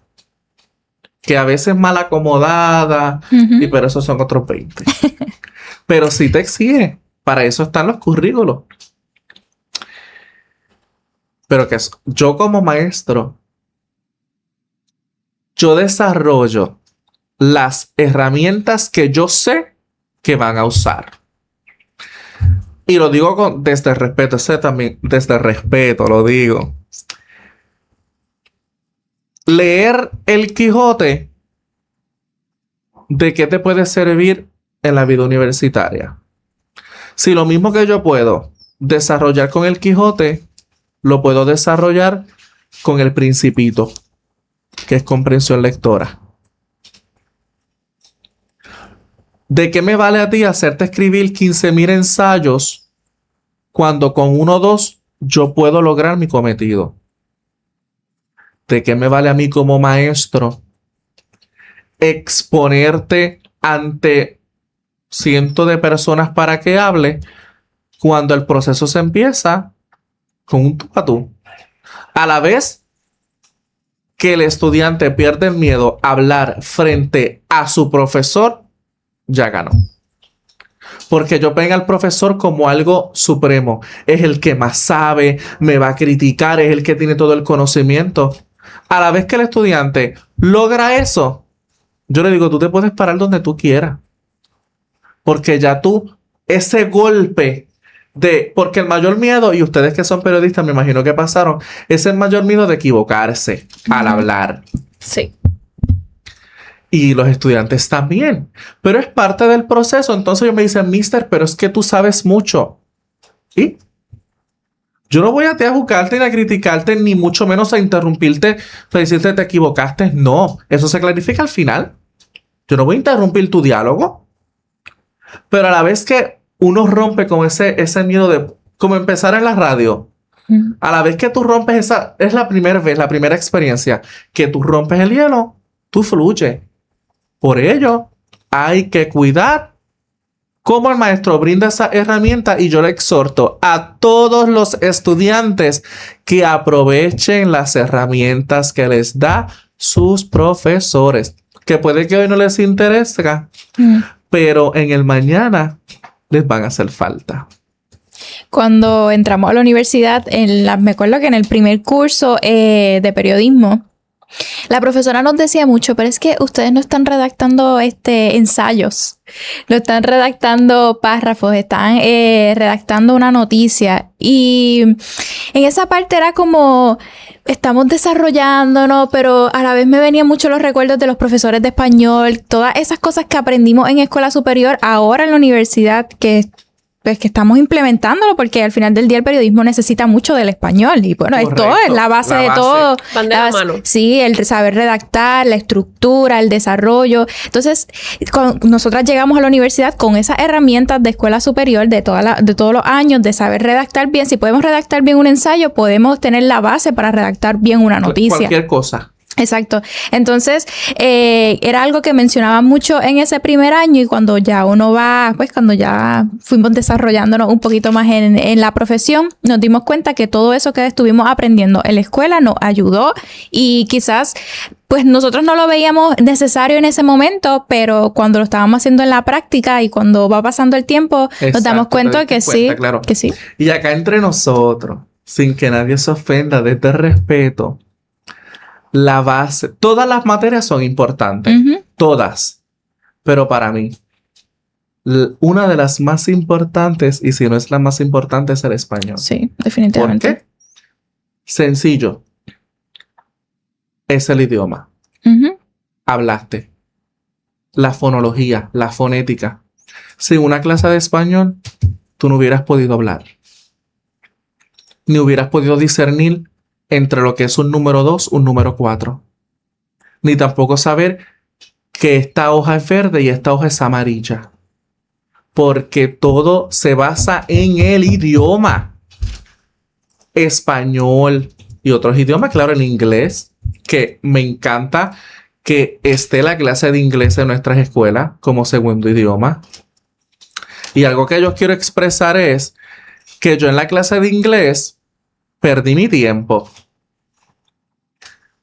Que a veces mal acomodadas, Uh-huh. y pero esos son otros 20. Pero sí te exige. Para eso están los currículos. Pero que yo como maestro, yo desarrollo las herramientas que yo sé que van a usar. Y lo digo desde el respeto, también desde el respeto lo digo. Leer el Quijote, ¿de qué te puede servir en la vida universitaria? Si lo mismo que yo puedo desarrollar con el Quijote, lo puedo desarrollar con el Principito, que es comprensión lectora. ¿De qué me vale a ti hacerte escribir 15,000 ensayos cuando con 1 o 2 yo puedo lograr mi cometido? ¿De qué me vale a mí como maestro exponerte ante cientos de personas para que hable cuando el proceso se empieza con un tú a tú? A la vez que el estudiante pierde el miedo a hablar frente a su profesor, ya ganó. Porque yo veo al profesor como algo supremo. Es el que más sabe, me va a criticar, es el que tiene todo el conocimiento. A la vez que el estudiante logra eso, yo le digo, tú te puedes parar donde tú quieras. Porque ya tú, ese golpe porque el mayor miedo, y ustedes que son periodistas me imagino que pasaron, es el mayor miedo de equivocarse al hablar. Sí. Y los estudiantes también. Pero es parte del proceso. Entonces ellos me dicen, mister, pero es que tú sabes mucho. ¿Y? Yo no voy a juzgarte ni a criticarte, ni mucho menos a interrumpirte para decirte te equivocaste. No, eso se clarifica al final. Yo no voy a interrumpir tu diálogo. Pero a la vez que uno rompe con ese miedo de como empezar en la radio. Uh-huh. A la vez que tú rompes es la primera vez, la primera experiencia que tú rompes el hielo, tú fluyes. Por ello, hay que cuidar cómo el maestro brinda esa herramienta, y yo le exhorto a todos los estudiantes que aprovechen las herramientas que les da sus profesores. Que puede que hoy no les interese, pero en el mañana les van a hacer falta. Cuando entramos a la universidad, me acuerdo que en el primer curso de periodismo, la profesora nos decía mucho, pero es que ustedes no están redactando ensayos, no están redactando párrafos, están redactando una noticia. Y en esa parte era como, estamos desarrollándonos, pero a la vez me venían mucho los recuerdos de los profesores de español, todas esas cosas que aprendimos en escuela superior, ahora en la universidad, que pues que estamos implementándolo, porque al final del día el periodismo necesita mucho del español y bueno, Correcto, esto es la base de todo. Van de la mano. Sí, el saber redactar, la estructura, el desarrollo. Entonces, nosotras llegamos a la universidad con esas herramientas de escuela superior de todos los años, de saber redactar bien. Si podemos redactar bien un ensayo, podemos tener la base para redactar bien una noticia. Cualquier cosa. Exacto. Entonces, era algo que mencionaba mucho en ese primer año, y cuando ya uno va, pues cuando ya fuimos desarrollándonos un poquito más en la profesión, nos dimos cuenta que todo eso que estuvimos aprendiendo en la escuela nos ayudó, y quizás pues nosotros no lo veíamos necesario en ese momento, pero cuando lo estábamos haciendo en la práctica y cuando va pasando el tiempo, nos damos cuenta que sí, claro. que sí. Y acá entre nosotros, sin que nadie se ofenda, desde el respeto, la base, todas las materias son importantes, todas, pero para mí, una de las más importantes, y si no es la más importante, es el español. Sí, definitivamente. ¿Por qué? Sencillo. Es el idioma. Hablaste. La fonología, la fonética. Sin una clase de español, tú no hubieras podido hablar. Ni hubieras podido discernir entre lo que es un número 2, un número 4. Ni tampoco saber que esta hoja es verde y esta hoja es amarilla. Porque todo se basa en el idioma. Español y otros idiomas, claro, el inglés, que me encanta que esté la clase de inglés en nuestras escuelas como segundo idioma. Y algo que yo quiero expresar es que yo en la clase de inglés perdí mi tiempo.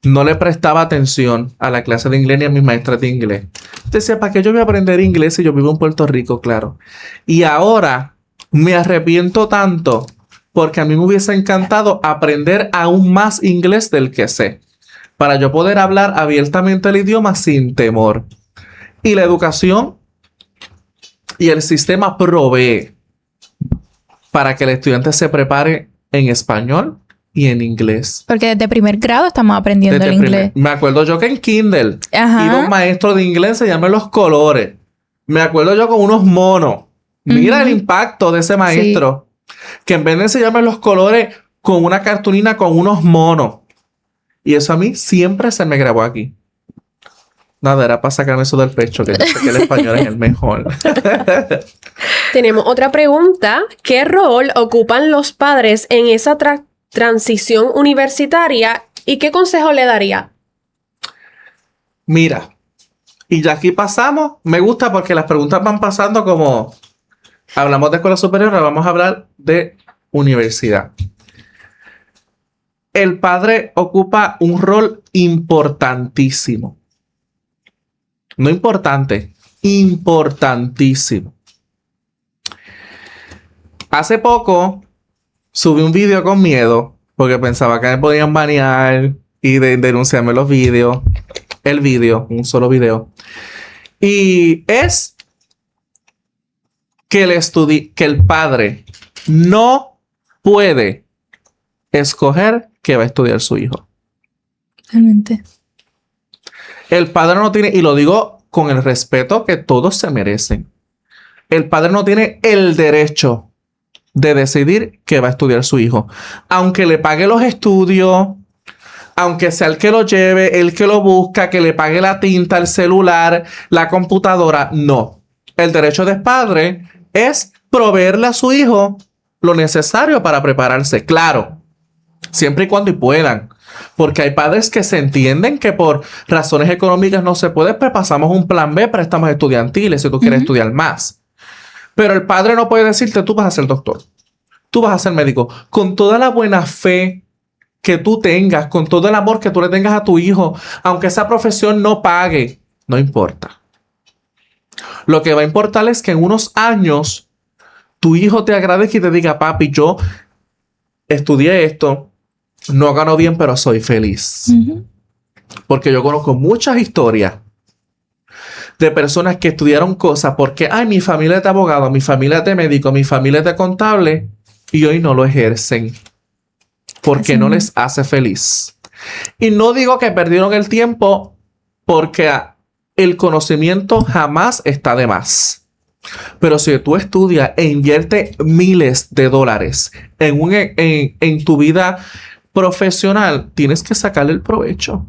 No le prestaba atención a la clase de inglés ni a mis maestras de inglés. Decía, ¿para qué yo voy a aprender inglés si yo vivo en Puerto Rico? Claro. Y ahora me arrepiento tanto porque a mí me hubiese encantado aprender aún más inglés del que sé, para yo poder hablar abiertamente el idioma sin temor. Y la educación y el sistema provee para que el estudiante se prepare en español y en inglés. Porque desde primer grado estamos aprendiendo el inglés. Me acuerdo yo que en Kindle iba un maestro de inglés, enseñarme los colores. Me acuerdo yo con unos monos. Mira el impacto de ese maestro. Sí. Que en vez de enseñarme los colores con una cartulina con unos monos. Y eso a mí siempre se me grabó aquí. Nada, era para sacarme eso del pecho, que yo sé que el español es el mejor. Tenemos otra pregunta. ¿Qué rol ocupan los padres en esa transición universitaria y qué consejo le daría? Mira, y ya aquí pasamos. Me gusta porque las preguntas van pasando como... Hablamos de escuela superior, ahora vamos a hablar de universidad. El padre ocupa un rol importantísimo. No importante, importantísimo. Hace poco subí un video con miedo porque pensaba que me podían banear y denunciarme los videos. El video, un solo video. Y es que el padre no puede escoger qué va a estudiar su hijo. Realmente. El padre no tiene, y lo digo con el respeto que todos se merecen, el padre no tiene el derecho de decidir qué va a estudiar su hijo. Aunque le pague los estudios, aunque sea el que lo lleve, el que lo busca, que le pague la tinta, el celular, la computadora, no. El derecho del padre es proveerle a su hijo lo necesario para prepararse. Claro, siempre y cuando puedan. Porque hay padres que se entienden que por razones económicas no se puede, pues pasamos un plan B, préstamos estudiantiles si tú quieres estudiar más. Pero el padre no puede decirte, tú vas a ser doctor, tú vas a ser médico. Con toda la buena fe que tú tengas, con todo el amor que tú le tengas a tu hijo, aunque esa profesión no pague, no importa. Lo que va a importar es que en unos años tu hijo te agradezca y te diga, papi, yo estudié esto, no gano bien, pero soy feliz. Porque yo conozco muchas historias de personas que estudiaron cosas porque, ay, mi familia es de abogado, mi familia es de médico, mi familia es de contable, y hoy no lo ejercen porque no les hace feliz. Y no digo que perdieron el tiempo, porque el conocimiento jamás está de más. Pero si tú estudias e inviertes miles de dólares en tu vida profesional, tienes que sacarle el provecho.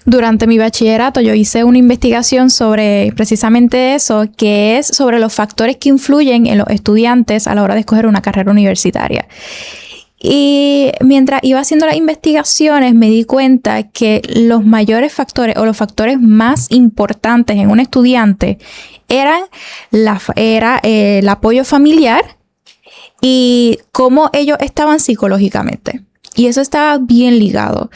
Durante mi bachillerato yo hice una investigación sobre precisamente eso, que es sobre los factores que influyen en los estudiantes a la hora de escoger una carrera universitaria. Y mientras iba haciendo las investigaciones me di cuenta que los mayores factores o los factores más importantes en un estudiante era el apoyo familiar y cómo ellos estaban psicológicamente. Y eso estaba bien ligado.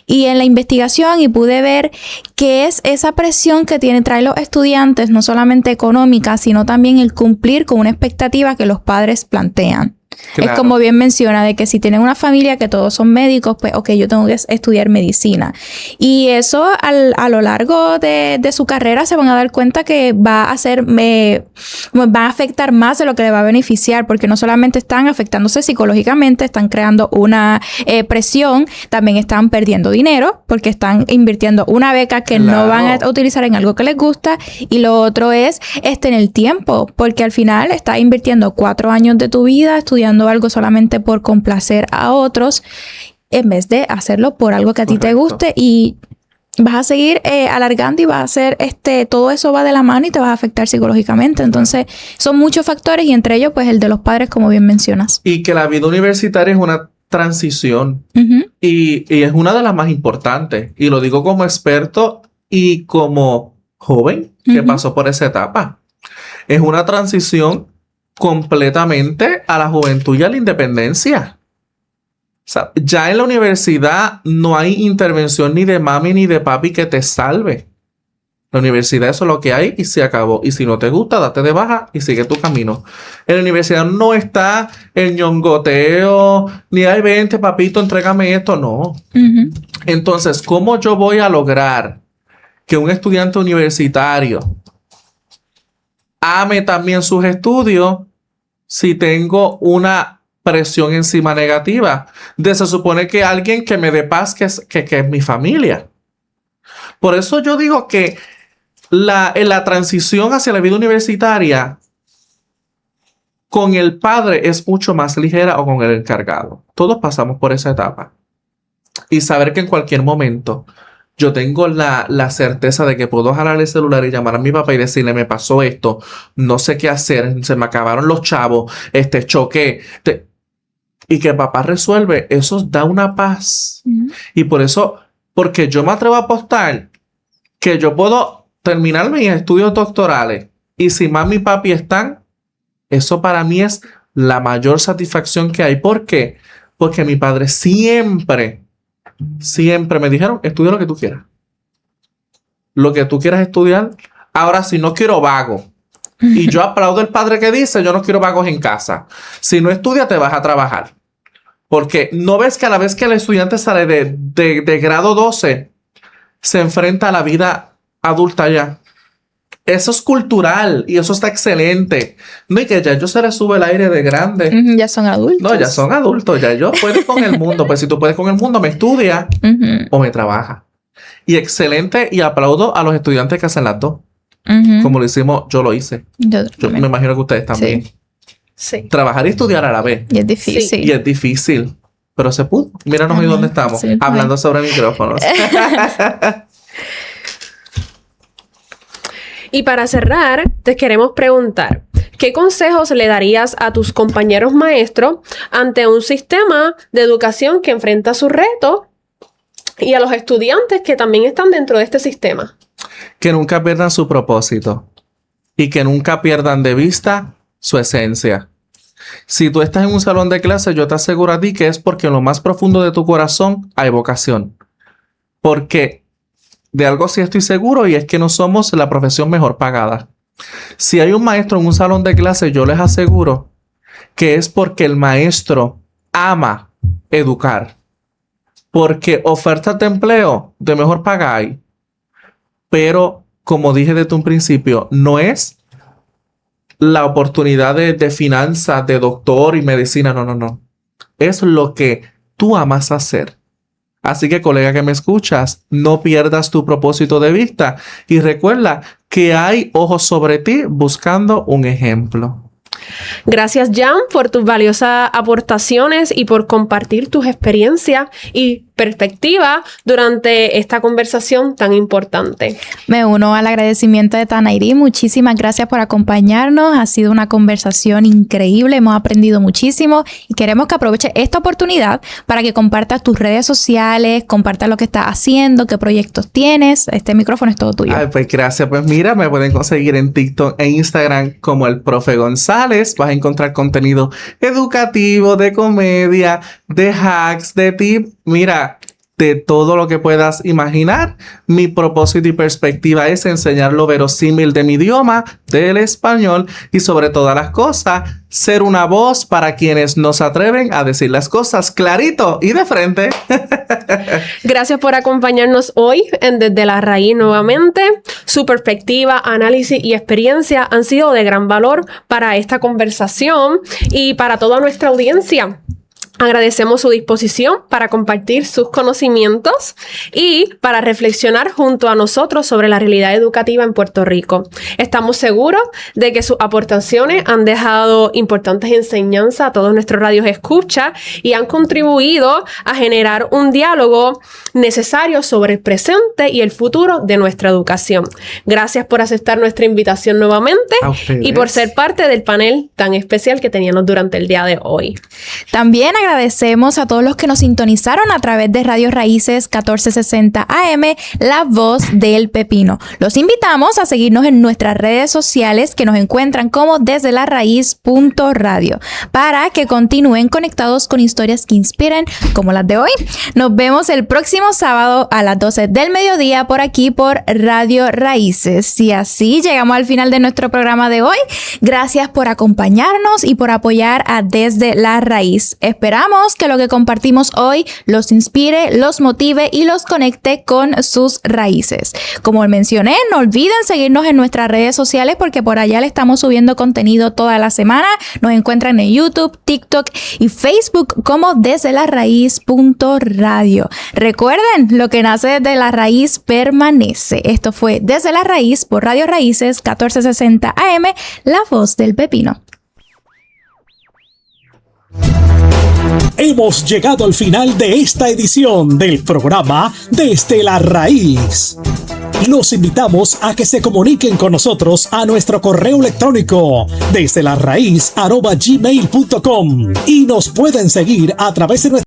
Y en la investigación y pude ver qué es esa presión que traen los estudiantes, no solamente económica, sino también el cumplir con una expectativa que los padres plantean. Claro. Es como bien menciona, de que si tienen una familia que todos son médicos, pues ok, yo tengo que estudiar medicina. Y eso a lo largo de su carrera se van a dar cuenta que va a afectar más de lo que le va a beneficiar, porque no solamente están afectándose psicológicamente, están creando una presión, también están perdiendo dinero, porque están invirtiendo una beca que no van a utilizar en algo que les gusta, y lo otro es en el tiempo, porque al final estás invirtiendo 4 años de tu vida estudiando algo solamente por complacer a otros, en vez de hacerlo por algo que a ti te guste, y vas a seguir alargando y vas a hacer todo eso va de la mano y te vas a afectar psicológicamente. Entonces son muchos factores y entre ellos pues el de los padres, como bien mencionas. Y que la vida universitaria es una transición y es una de las más importantes, y lo digo como experto y como joven que pasó por esa etapa. Es una transición completamente a la juventud y a la independencia. O sea, ya en la universidad no hay intervención ni de mami ni de papi que te salve. La universidad eso es lo que hay y se acabó. Y si no te gusta, date de baja y sigue tu camino. En la universidad no está el ñongoteo, ni hay 20, papito, entrégame esto. No. Entonces, ¿cómo yo voy a lograr que un estudiante universitario ame también sus estudios si tengo una presión encima negativa? Se supone que alguien que me dé paz, que es mi familia. Por eso yo digo que en la transición hacia la vida universitaria con el padre es mucho más ligera, o con el encargado. Todos pasamos por esa etapa. Y saber que en cualquier momento yo tengo la certeza de que puedo jalar el celular y llamar a mi papá y decirle, me pasó esto, no sé qué hacer, se me acabaron los chavos, choqué. Y que papá resuelve, eso da una paz. Y por eso, porque yo me atrevo a apostar que yo puedo terminar mis estudios doctorales y si mami y papi están, eso para mí es la mayor satisfacción que hay. ¿Por qué? Porque mi padre siempre me dijeron, estudia lo que tú quieras. Lo que tú quieras estudiar. Ahora, si no quiero vago. Y yo aplaudo el padre que dice, yo no quiero vagos en casa. Si no estudias, te vas a trabajar. Porque no ves que a la vez que el estudiante sale de grado 12, se enfrenta a la vida adulta ya. Eso es cultural y eso está excelente. No, y que ya ellos se les sube el aire de grande. Ya son adultos. No, ya son adultos. Ya ellos pueden con el mundo. Pues si tú puedes con el mundo, me estudia o me trabaja. Y excelente, y aplaudo a los estudiantes que hacen las dos. Como lo hicimos, yo lo hice. Yo me imagino que ustedes también. Sí. Trabajar y estudiar a la vez. Y es difícil. Sí. Y es difícil. Pero se pudo. Míranos hoy dónde estamos. Sí, hablando sobre micrófonos. Y para cerrar, te queremos preguntar, ¿qué consejos le darías a tus compañeros maestros ante un sistema de educación que enfrenta sus retos y a los estudiantes que también están dentro de este sistema? Que nunca pierdan su propósito y que nunca pierdan de vista su esencia. Si tú estás en un salón de clase, yo te aseguro a ti que es porque en lo más profundo de tu corazón hay vocación. Porque de algo sí estoy seguro, y es que no somos la profesión mejor pagada. Si hay un maestro en un salón de clase, yo les aseguro que es porque el maestro ama educar. Porque ofertas de empleo de mejor paga hay. Pero, como dije desde un principio, no es la oportunidad de finanzas, de doctor y medicina. No. Es lo que tú amas hacer. Así que, colega que me escuchas, no pierdas tu propósito de vista y recuerda que hay ojos sobre ti buscando un ejemplo. Gracias, Jan, por tus valiosas aportaciones y por compartir tus experiencias y perspectivas durante esta conversación tan importante. Me uno al agradecimiento de Tanairí. Muchísimas gracias por acompañarnos. Ha sido una conversación increíble. Hemos aprendido muchísimo y queremos que aproveches esta oportunidad para que compartas tus redes sociales, compartas lo que estás haciendo, qué proyectos tienes. Este micrófono es todo tuyo. Ay, pues gracias. Pues mira, me pueden conseguir en TikTok e Instagram como el Profe González. Vas a encontrar contenido educativo, de comedia, de hacks, de tips. Mira, de todo lo que puedas imaginar. Mi propósito y perspectiva es enseñar lo verosímil de mi idioma, del español, y sobre todas las cosas, ser una voz para quienes no se atreven a decir las cosas clarito y de frente. Gracias por acompañarnos hoy en Desde la Raíz nuevamente. Su perspectiva, análisis y experiencia han sido de gran valor para esta conversación y para toda nuestra audiencia. Agradecemos su disposición para compartir sus conocimientos y para reflexionar junto a nosotros sobre la realidad educativa en Puerto Rico. Estamos seguros de que sus aportaciones han dejado importantes enseñanzas a todos nuestros radios escucha y han contribuido a generar un diálogo necesario sobre el presente y el futuro de nuestra educación. Gracias por aceptar nuestra invitación nuevamente y por ser parte del panel tan especial que teníamos durante el día de hoy. También agradecemos a todos los que nos sintonizaron a través de Radio Raíces 1460 AM, La Voz del Pepino. Los invitamos a seguirnos en nuestras redes sociales que nos encuentran como desde la raíz.radio para que continúen conectados con historias que inspiren como las de hoy. Nos vemos el próximo sábado a las 12 del mediodía por aquí por Radio Raíces. Y así llegamos al final de nuestro programa de hoy. Gracias por acompañarnos y por apoyar a Desde la Raíz. Esperamos que lo que compartimos hoy los inspire, los motive y los conecte con sus raíces. Como mencioné, no olviden seguirnos en nuestras redes sociales porque por allá le estamos subiendo contenido toda la semana. Nos encuentran en YouTube, TikTok y Facebook como Desde la Raíz.radio. Recuerden, lo que nace desde la raíz permanece. Esto fue Desde la Raíz por Radio Raíces 1460 AM, La Voz del Pepino. Hemos llegado al final de esta edición del programa Desde la Raíz. Los invitamos a que se comuniquen con nosotros a nuestro correo electrónico desdelaraiz@gmail.com y nos pueden seguir a través de nuestra